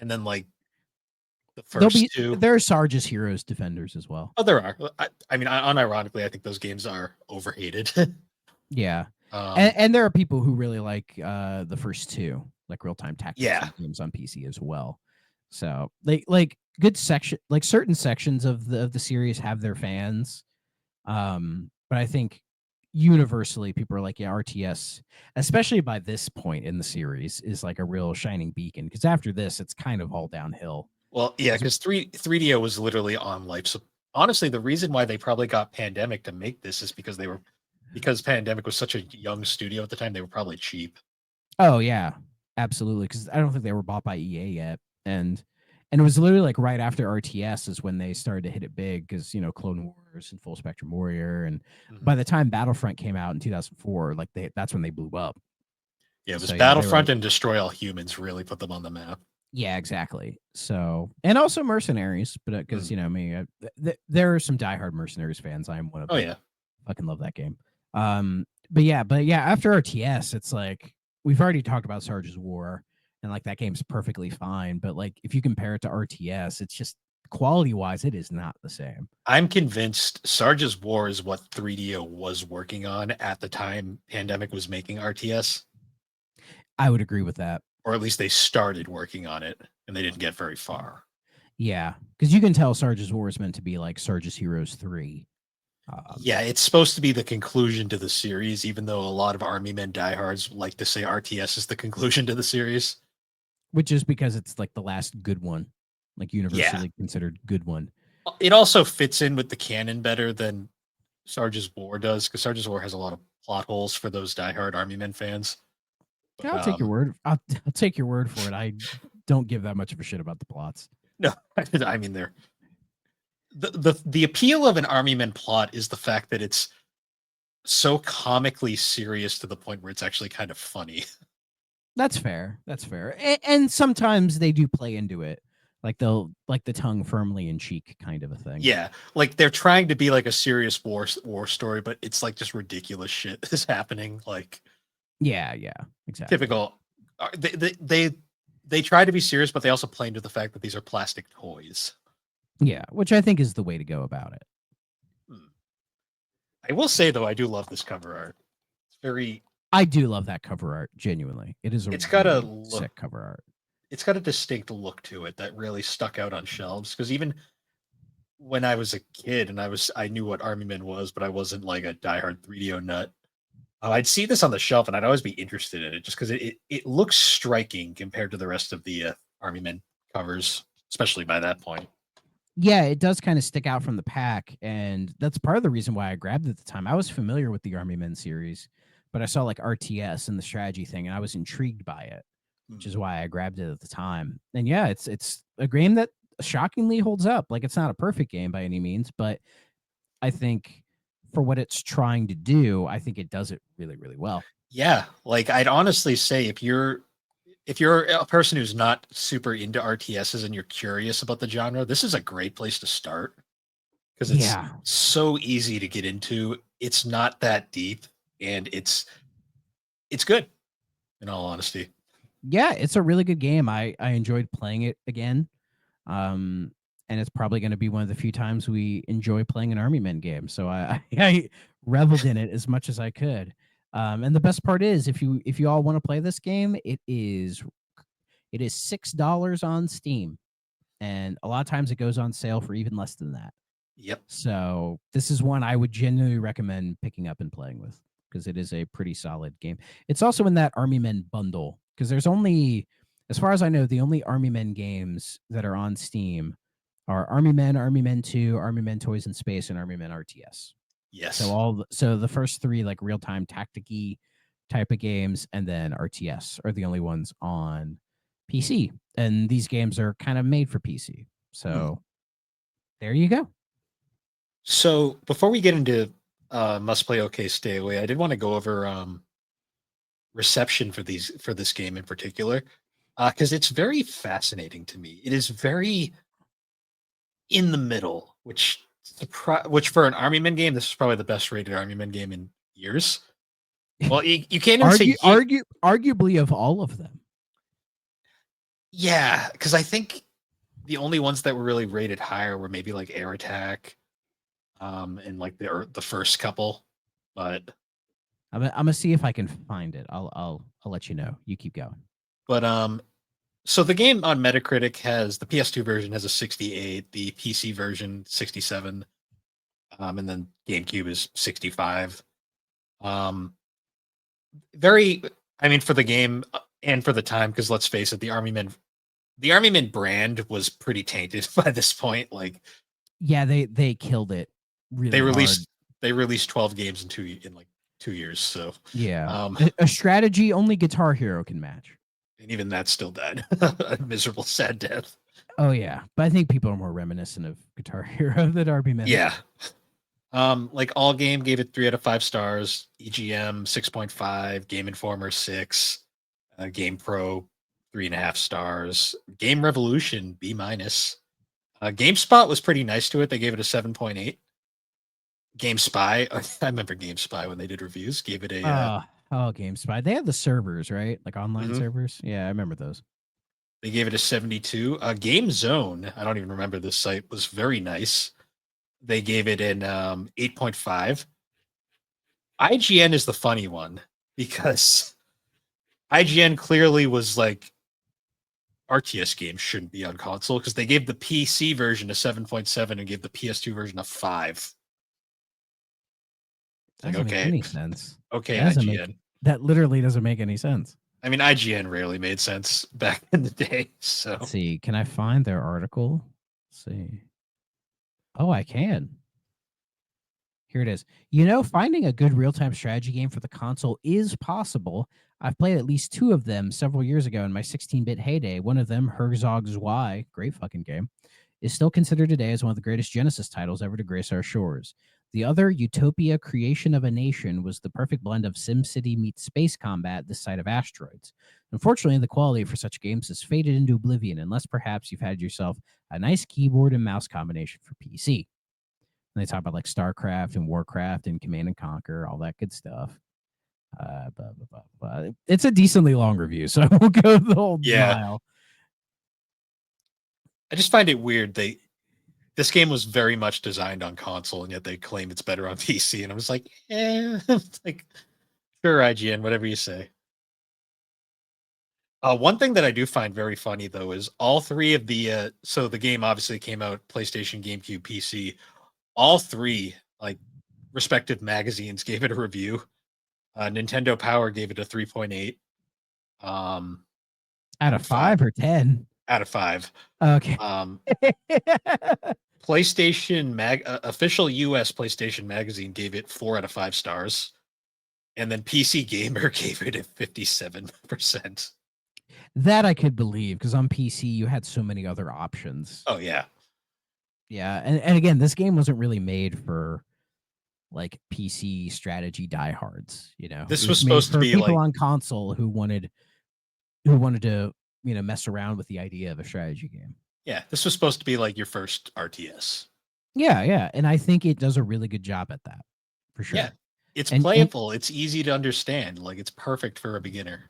and then like the first 2. There are Sarge's Heroes Defenders as well. Oh, there are. I mean, unironically, I think those games are overhated. Yeah. And there are people who really like the first 2, like real-time tactics games on PC as well. So like good section, like certain sections of the series have their fans. But I think universally people are like, yeah, RTS, especially by this point in the series, is like a real shining beacon, because after this it's kind of all downhill. Well, yeah, because 3DO was literally on life. So honestly, the reason why they probably got Pandemic to make this is because Pandemic was such a young studio at the time. They were probably cheap. Oh yeah, absolutely. Because I don't think they were bought by EA yet, and it was literally like right after RTS is when they started to hit it big. Because Clone Wars and Full Spectrum Warrior, and by Mhm. the time Battlefront came out in 2004, like that's when they blew up. Yeah, it was So yeah, they were. Battlefront and Destroy All Humans really put them on the map. Yeah, exactly. So, and also Mercenaries, but because Mm. me, there are some diehard Mercenaries fans. I am one of Oh them. yeah, Fucking love that game. But yeah, after RTS, it's like we've already talked about Sarge's War, and like that game's perfectly fine. But like if you compare it to RTS, it's just quality wise, it is not the same. I'm convinced Sarge's War is what 3DO was working on at the time Pandemic was making RTS, I would agree with that. or at least they started working on it and they didn't get very far. Yeah, because you can tell Sarge's War is meant to be like Sarge's Heroes 3. Yeah, it's supposed to be the conclusion to the series, even though a lot of Army Men diehards like to say RTS is the conclusion to the series. Which is because it's like the last good one, like Yeah. universally considered good one. It also fits in with the canon better than Sarge's War does, because Sarge's War has a lot of plot holes for those diehard Army Men fans. But I'll take your word. I'll take your word for it. I don't give that much of a shit about the plots. no, I mean they're the appeal of an Army Men plot is the fact that it's so comically serious to the point where it's actually kind of funny. That's fair. That's fair. And sometimes they do play into it, like they'll like the tongue firmly in cheek kind of a thing. Yeah, like they're trying to be like a serious war story, but it's like just ridiculous shit is happening. Like Yeah, exactly. typical. They try to be serious, but they also play into the fact that these are plastic toys. Yeah, which I think is the way to go about it. Hmm. I will say though, I do love this cover art. It's very. I do love that cover art. Genuinely, it is a It's got a really look. sick cover art. It's got a distinct look to it that really stuck out on shelves. Because even when I was a kid and I knew what Army Men was, but I wasn't like a diehard 3DO nut. I'd see this on the shelf and I'd always be interested in it just because it looks striking compared to the rest of the Army Men covers, especially by that point. Yeah, it does kind of stick out from the pack, and that's part of the reason why I grabbed it at the time. I was familiar with the Army Men series, but I saw like RTS and the strategy thing, and I was intrigued by it, which is why I grabbed it at the time. And yeah, it's a game that shockingly holds up. Like it's not a perfect game by any means, but I think for what it's trying to do, I think it does it really, really well. Yeah, like I'd honestly say if you're a person who's not super into RTSs and you're curious about the genre, this is a great place to start because it's Yeah. so easy to get into. It's not that deep and it's good in all honesty. Yeah, it's a really good game. I enjoyed playing it again. Um, and it's probably going to be one of the few times we enjoy playing an Army Men game. So I reveled in it as much as I could. And the best part is, if you all want to play this game, it is $6 on Steam, and a lot of times it goes on sale for even less than that. Yep. So this is one I would genuinely recommend picking up and playing with because it is a pretty solid game. It's also in that Army Men bundle because there's only, as far as I know, the only Army Men games that are on Steam are Army Men, Army Men 2, Army Men Toys in Space, and Army Men RTS. Yes. So the first three like real time tacticy type of games, and then RTS are the only ones on PC. And these games are kind of made for PC. So there you go. So before we get into must play, okay, stay away, I did want to go over reception for this game in particular because it's very fascinating to me. It is very in the middle, which for an Army Men game, this is probably the best rated Army Men game in years. Well, you can't even say Arguably of all of them. yeah, because I think the only ones that were really rated higher were maybe like Air Attack, and like the first couple, but I'm gonna see if I can find it. I'll let you know. You keep going. but so the game on Metacritic has the PS2 version has a 68, the PC version 67, and then GameCube is 65. Um, very, I mean, for the game and for the time, because let's face it, the Army Men the Army Men brand was pretty tainted by this point. Like Yeah, they killed it really they hard. released 12 games in like 2 years. So Yeah, um, a strategy only Guitar Hero can match. and even that still died a miserable, sad death. Oh yeah, but I think people are more reminiscent of Guitar Hero than Army Men. Yeah. Like All Game gave it 3 out of 5 stars, EGM 6.5, Game Informer 6, Game Pro 3.5 stars, Game Revolution B minus. GameSpot was pretty nice to it. They gave it a 7.8. GameSpy, I remember GameSpy when they did reviews, gave it a GameSpy. They have the servers, right? Like online mhm. servers. Yeah, I remember those. They gave it a 72. Game Zone, I don't even remember this site, was very nice. They gave it an 8.5. IGN is the funny one because IGN clearly was like RTS games shouldn't be on console because they gave the PC version a 7.7 and gave the PS2 version a 5. Like, Doesn't make okay, any sense. okay, That doesn't IGN. make that literally doesn't make any sense. I mean, IGN rarely made sense back in the day. So Let's see. Can I find their article? Let's see. Oh, I can. Here it is. Finding a good real-time strategy game for the console is possible. I've played at least 2 of them several years ago in my 16-bit heyday. One of them, Herzog's Y, great fucking game, is still considered today as one of the greatest Genesis titles ever to grace our shores. The other, Utopia Creation of a Nation, was the perfect blend of SimCity meets space combat this side of asteroids. Unfortunately, the quality for such games has faded into oblivion unless perhaps you've had yourself a nice keyboard and mouse combination for PC. And they talk about like StarCraft and Warcraft and Command and Conquer, all that good stuff. Blah, blah, blah, blah. It's a decently long review, so I won't go the whole mile. I just find it weird. This game was very much designed on console, and yet they claim it's better on PC. And I was like, it's like, sure, IGN, whatever you say. One thing that I do find very funny though is all 3 of the so the game obviously came out PlayStation, GameCube, PC. All 3 like respective magazines gave it a review. Nintendo Power gave it a 3.8. Out of 5 or 10? Out of 5. Okay. PlayStation official US PlayStation magazine gave it 4 out of 5 stars, and then PC Gamer gave it a 57%. That I could believe because on PC you had so many other options. Oh yeah, yeah, and again, this game wasn't really made for like PC strategy diehards. this was supposed to be people like on console who wanted to mess around with the idea of a strategy game. Yeah, this was supposed to be like your first RTS. Yeah, and I think it does a really good job at that, for sure. Yeah, it's playable. It's easy to understand. Like it's perfect for a beginner.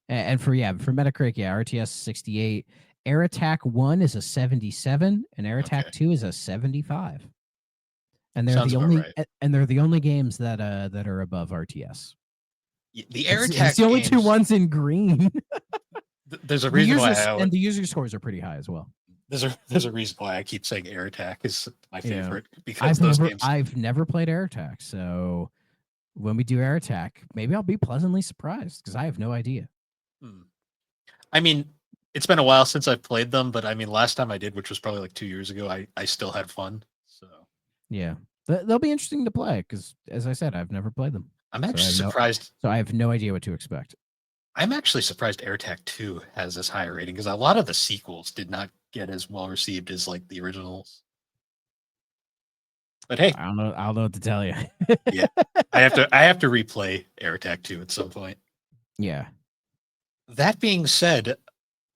And for Metacritic, RTS 68. Air Attack 1 is a 77, and Air Attack 2 is a 75. And they're Sounds the about only right. and they're the only games that are above RTS. The Air Attack it's the only games, 2 ones in green. There's a reason why the user scores are pretty high as well. There's a reason why I keep saying Air Attack is my favorite because I've never played Air Attack, so when we do Air Attack, maybe I'll be pleasantly surprised because I have no idea. I mean, it's been a while since I've played them, but I mean, last time I did, which was probably like 2 years ago, I still had fun. So yeah, they'll be interesting to play because, as I said, I've never played them. I'm actually surprised. So I have no idea what to expect. I'm actually surprised Air Attack 2 has this high rating because a lot of the sequels did not get as well received as like the originals. But hey, I don't know what to tell you. Yeah, I have to replay Air Attack 2 at some point. Yeah. That being said,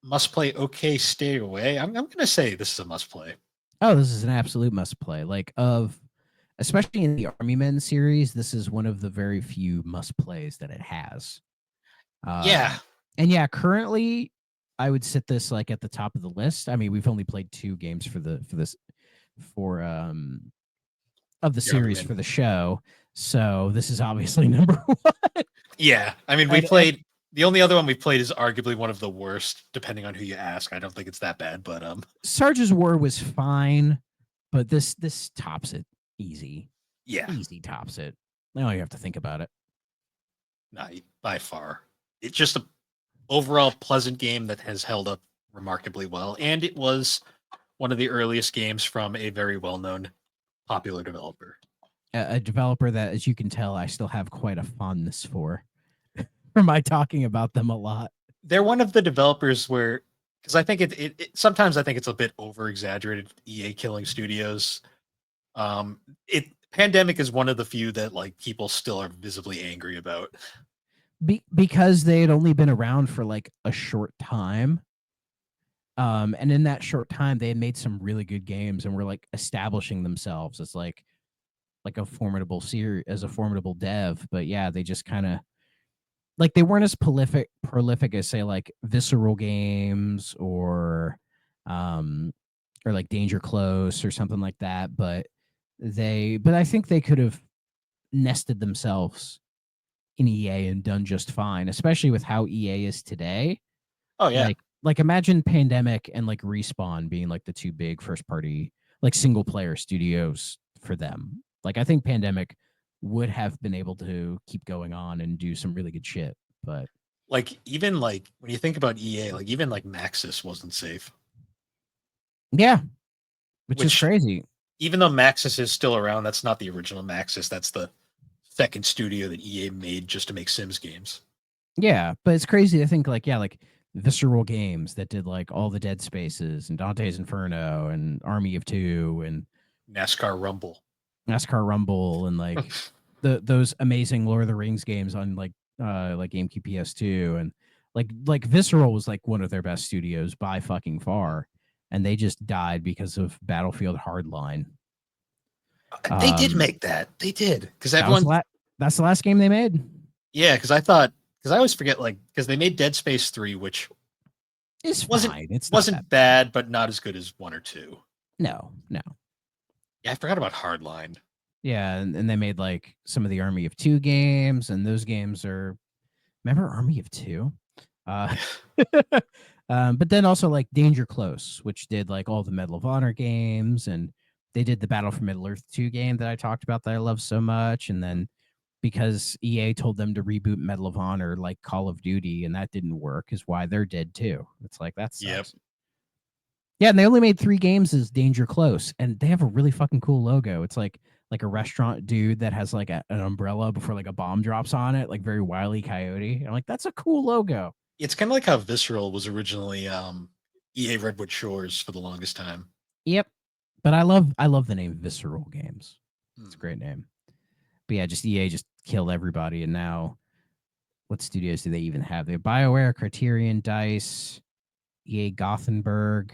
must play. Okay, stay away. I'm gonna say this is a must play. Oh, this is an absolute must play. Especially in the Army Men series, this is one of the very few must plays that it has. And currently I would sit this like at the top of the list. I mean, we've only played 2 games of the series for the show, so this is obviously number 1. Yeah, I mean, the only other one we played is arguably one of the worst, depending on who you ask. I don't think it's that bad, but Sarge's War was fine, but this tops it easy. Yeah, easy tops it. Now you have to think about it. By far, it's just a overall pleasant game that has held up remarkably well, and it was one of the earliest games from a very well-known popular developer. A developer that, as you can tell, I still have quite a fondness for. For my talking about them a lot. They're one of the developers where, because I think sometimes I think it's a bit over exaggerated. EA killing studios. It Pandemic is one of the few that like people still are visibly angry about. Because they had only been around for like a short time. And in that short time, they had made some really good games and were like establishing themselves as like a formidable series, as a formidable dev. But yeah, they just kind of like they weren't as prolific as say like Visceral Games or like Danger Close or something like that. But I think they could have nested themselves in EA and done just fine, especially with how EA is today. Oh yeah, Like imagine Pandemic and like Respawn being like the two big first party like single player studios for them. Like I think Pandemic would have been able to keep going on and do some really good shit. But like even like when you think about EA, like even like Maxis wasn't safe. yeah, which is Which crazy. even though Maxis is still around, that's not the original Maxis. That's the second studio that EA made just to make Sims games. Yeah, but it's crazy to think like, yeah, like Visceral Games that did like all the Dead Spaces and Dante's Inferno and Army of Two and NASCAR Rumble. NASCAR Rumble and like those amazing Lord of the Rings games on like GameCube PS2 and like Visceral was like one of their best studios by fucking far, and they just died because of Battlefield Hardline. They did make that. They did because That was everyone. that's the last game they made. Yeah, because I always forget like because they made Dead Space 3, which It's wasn't fine. It's not that wasn't bad, but not as good as 1 or 2. no. Yeah, I forgot about Hardline. Yeah, and they made like some of the Army of Two games, and those games are remember Army of Two? Uh but then also like Danger Close, which did like all the Medal of Honor games, and they did the Battle for Middle Earth 2 game that I talked about that I love so much. And then because EA told them to reboot Medal of Honor like Call of Duty, and that didn't work, is why they're dead too. It's like that Yep. sucks. Yeah, and they only made 3 games as Danger Close, and they have a really fucking cool logo. It's like a restaurant dude that has like an umbrella before like a bomb drops on it, like very Wile E. Coyote. I'm like, that's a cool logo. It's kind of like how Visceral was originally EA Redwood Shores for the longest time. Yep. But I love the name Visceral Games. It's a Hmm. great name. But yeah, just EA just killed everybody, and now what studios do they even have? They have BioWare, Criterion, Dice, EA Gothenburg,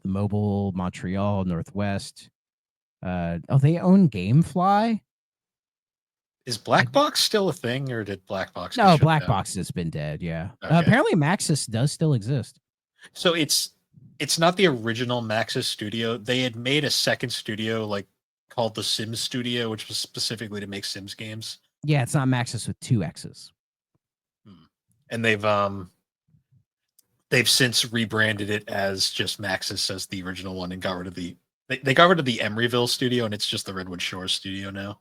the Mobile, Montreal, Northwest. They own GameFly. Is Black Box still a thing, or did Black Box get No, shut Black down? Box has been dead. Yeah. Okay, Apparently, Maxis does still exist. so it's not the original Maxis studio. They had made a second studio like called the Sims Studio, which was specifically to make Sims games. Yeah, it's not Maxis with 2 X's. Hmm. And they've since rebranded it as just Maxis as the original one and got rid of they got rid of the Emeryville studio and it's just the Redwood Shores studio now.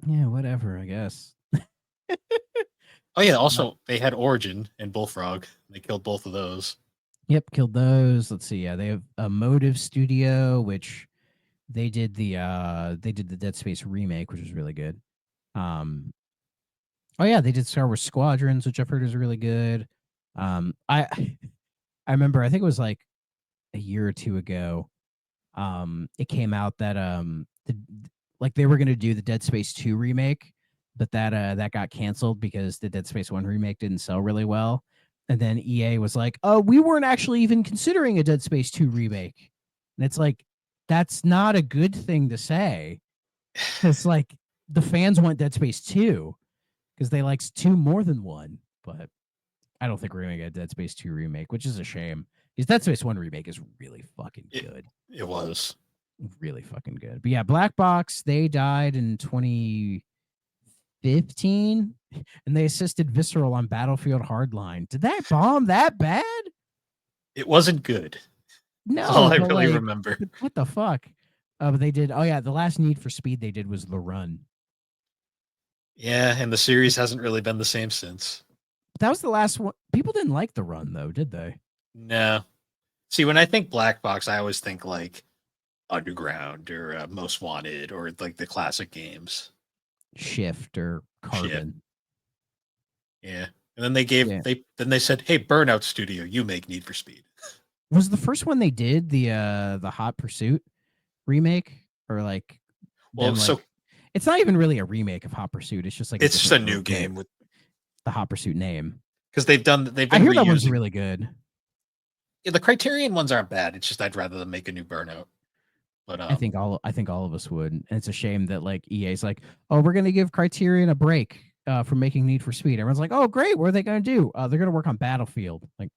Yeah, whatever, I guess. Oh yeah, Uh, also they had Origin and Bullfrog. They killed both of those. Yep, killed those. Let's see. Yeah, they have a Motive Studio, which they did the Dead Space remake, which was really good. Um, oh yeah, they did Star Wars Squadrons, which I've heard is really good. I I remember I think it was like a year or two ago. It came out that like they were gonna do the Dead Space 2 remake, but that got canceled because the Dead Space 1 remake didn't sell really well. And then EA was like, "Oh, we weren't actually even considering a Dead Space 2 remake." And it's like that's not a good thing to say. It's like the fans want Dead Space 2 because they like 2 more than 1. But I don't think we're gonna get a Dead Space 2 remake, which is a shame. Because Dead Space 1 remake is really fucking It good. it was. Really fucking good. But yeah, Black Box, they died in 2015 and they assisted Visceral on Battlefield Hardline. Did that bomb that bad? It wasn't good. That's all No, I but really like, remember. what the fuck? But they did. Oh yeah, the last Need for Speed they did was The Run. Yeah, and the series hasn't really been the same since. But that was the last one. People didn't like The Run though, did they? No. See, when I think black box, I always think like Underground or Most Wanted or like the classic games. Shift or Shit. Carbon. Yeah. And then they said, "Hey, Burnout Studio, you make Need for Speed." Was the first one they did the Hot Pursuit remake, or like Well, them so like it's not even really a remake of Hot Pursuit. It's just like a it's just a different new the, game with the Hot Pursuit name. because they've I been hear that one's reusing. really good. Yeah, the Criterion ones aren't bad. It's just I'd rather them make a new Burnout. But I think all of us would. And it's a shame that like EA's like, oh, we're gonna give Criterion a break for making Need for Speed. Everyone's like, oh, great. What are they gonna do? They're gonna work on Battlefield. Like,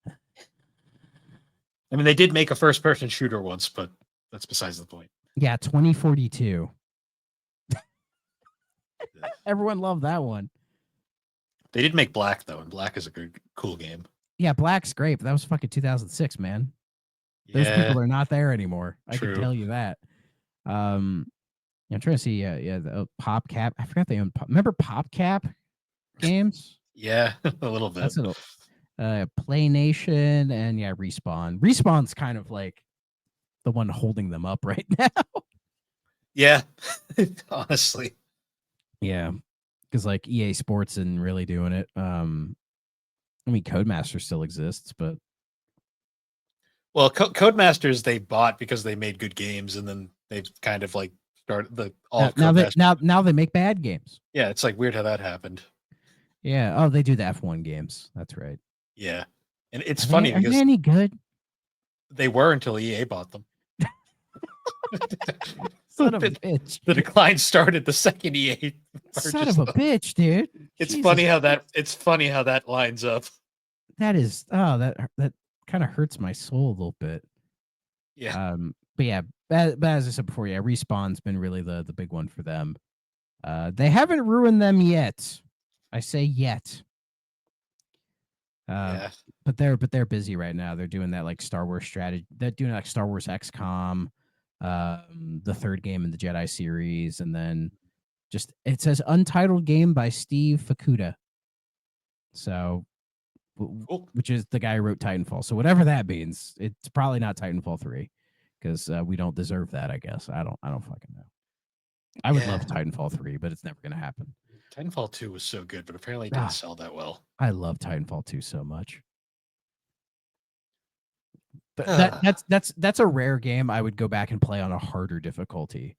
I mean, they did make a first-person shooter once, but that's besides the point. yeah, 2042. Everyone loved that one. They did make Black though, and Black is a good, cool game. Yeah, Black's great, but that was fucking 2006, man. Those Yeah, people are not there anymore. I can true. tell you that. Um, I'm trying to see. Yeah, the PopCap. I forgot they owned. Remember PopCap games? Yeah, a little bit. That's it. Play Nation and yeah, Respawn. Respawn's kind of like the one holding them up right now. Yeah, honestly. Yeah, because like EA Sports isn't really doing it. I mean, Codemaster still exists, but Well, Codemasters they bought because they made good games, and then they've kind of like started the all of Codemasters. now they make bad games. Yeah, it's like weird how that happened. Yeah. Oh, they do the F1 games. That's right. Yeah, and it's Are funny are they because any good? they were until EA bought them. Son of a the, bitch. the decline started the second EA Son purchased of a them. bitch, dude. It's Jesus funny how Christ. that lines up. That is that kind of hurts my soul a little bit. Yeah, But yeah, but as I said before, yeah, Respawn's been really the big one for them. They haven't ruined them yet. I say yet. yeah, But they're busy right now. They're doing that like Star Wars strategy. They're doing like Star Wars XCOM, the third game in the Jedi series, and then just it says untitled game by Steve Fukuda. So, cool. which is the guy who wrote Titanfall. So whatever that means, it's probably not Titanfall 3 because we don't deserve that. I guess I don't fucking know. I would love Yeah, Titanfall 3, but it's never gonna happen. Titanfall 2 was so good, but apparently it didn't Ah, sell that well. I love Titanfall 2 so much. But yeah, that's a rare game I would go back and play on a harder difficulty.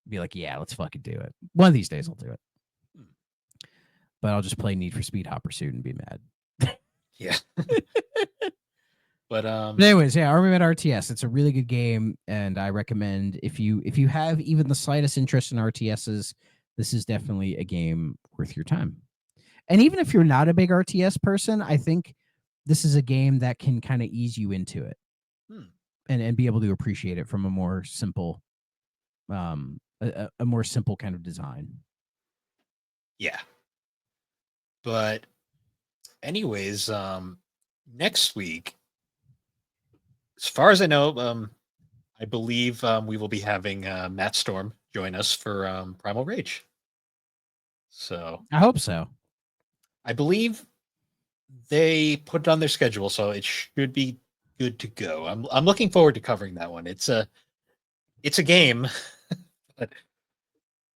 Be like, yeah, let's fucking do it. One of these days I'll do it. But I'll just play Need for Speed Hot Pursuit and be mad. yeah. But But anyways, yeah, Army Men RTS. It's a really good game, and I recommend if you have even the slightest interest in RTSs, this is definitely a game worth your time. And even if you're not a big RTS person, I think this is a game that can kind of ease you into it hmm, and be able to appreciate it from a more simple a more simple kind of design. yeah. But anyways, next week, as far as I know, I believe we will be having Matt Storm join us for Primal Rage. So I hope so. I believe they put it on their schedule, so it should be good to go. I'm looking forward to covering that one. It's a game, but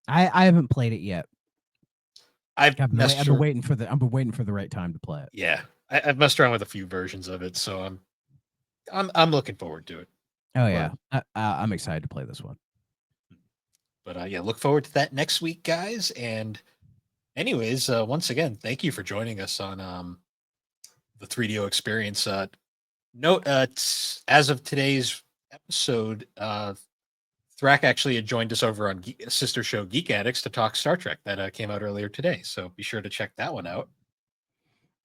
I haven't played it yet. I've I've messed been around. waiting for the right time to play it. Yeah, I've messed around with a few versions of it, so I'm looking forward to it. Oh yeah, I'm excited to play this one. But yeah, look forward to that next week, guys. And anyways, once again, thank you for joining us on the 3DO experience. Note, as of today's episode, Thrak actually had joined us over on sister show Geek Addicts to talk Star Trek that came out earlier today. So be sure to check that one out.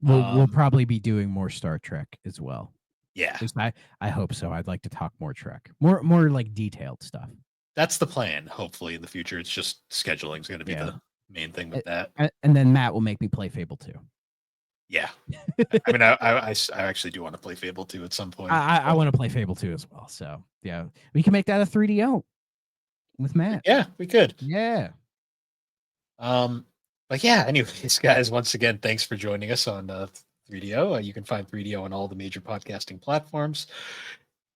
We'll probably be doing more Star Trek as well. Yeah, At least I hope so. I'd like to talk more Trek, more like detailed stuff. that's the plan. Hopefully, in the future, it's just scheduling is going to be the main thing with that. And then Matt will make me play Fable 2. Yeah, I mean, I actually do want to play Fable 2 at some point. I want to play Fable 2 as well. So yeah, we can make that a 3DO with Matt. Yeah, we could. Yeah. But yeah, anyways, guys, once again, thanks for joining us on 3DO. You can find 3DO on all the major podcasting platforms.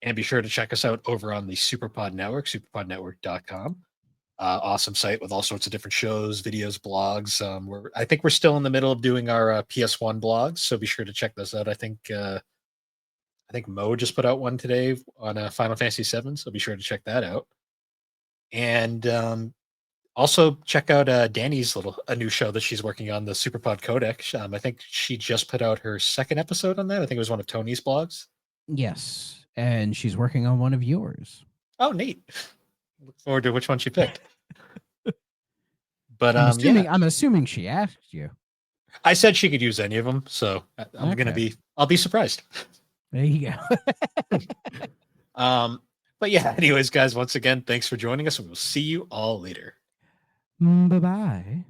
And be sure to check us out over on the Superpod Network, superpodnetwork.com. Awesome site with all sorts of different shows, videos, blogs. I think we're still in the middle of doing our PS1 blogs, so be sure to check those out. I think Mo just put out one today on Final Fantasy VII, so be sure to check that out. And also check out Danny's a new show that she's working on, the Superpod Codex. I think she just put out her second episode on that. I think it was one of Tony's blogs. Yes, and she's working on one of yours. Oh, neat. Look forward to which one she picked. But I'm assuming she asked you. I said she could use any of them, so I'll be surprised. There you go. But yeah, anyways, guys, once again, thanks for joining us, and we'll see you all later. Bye-bye.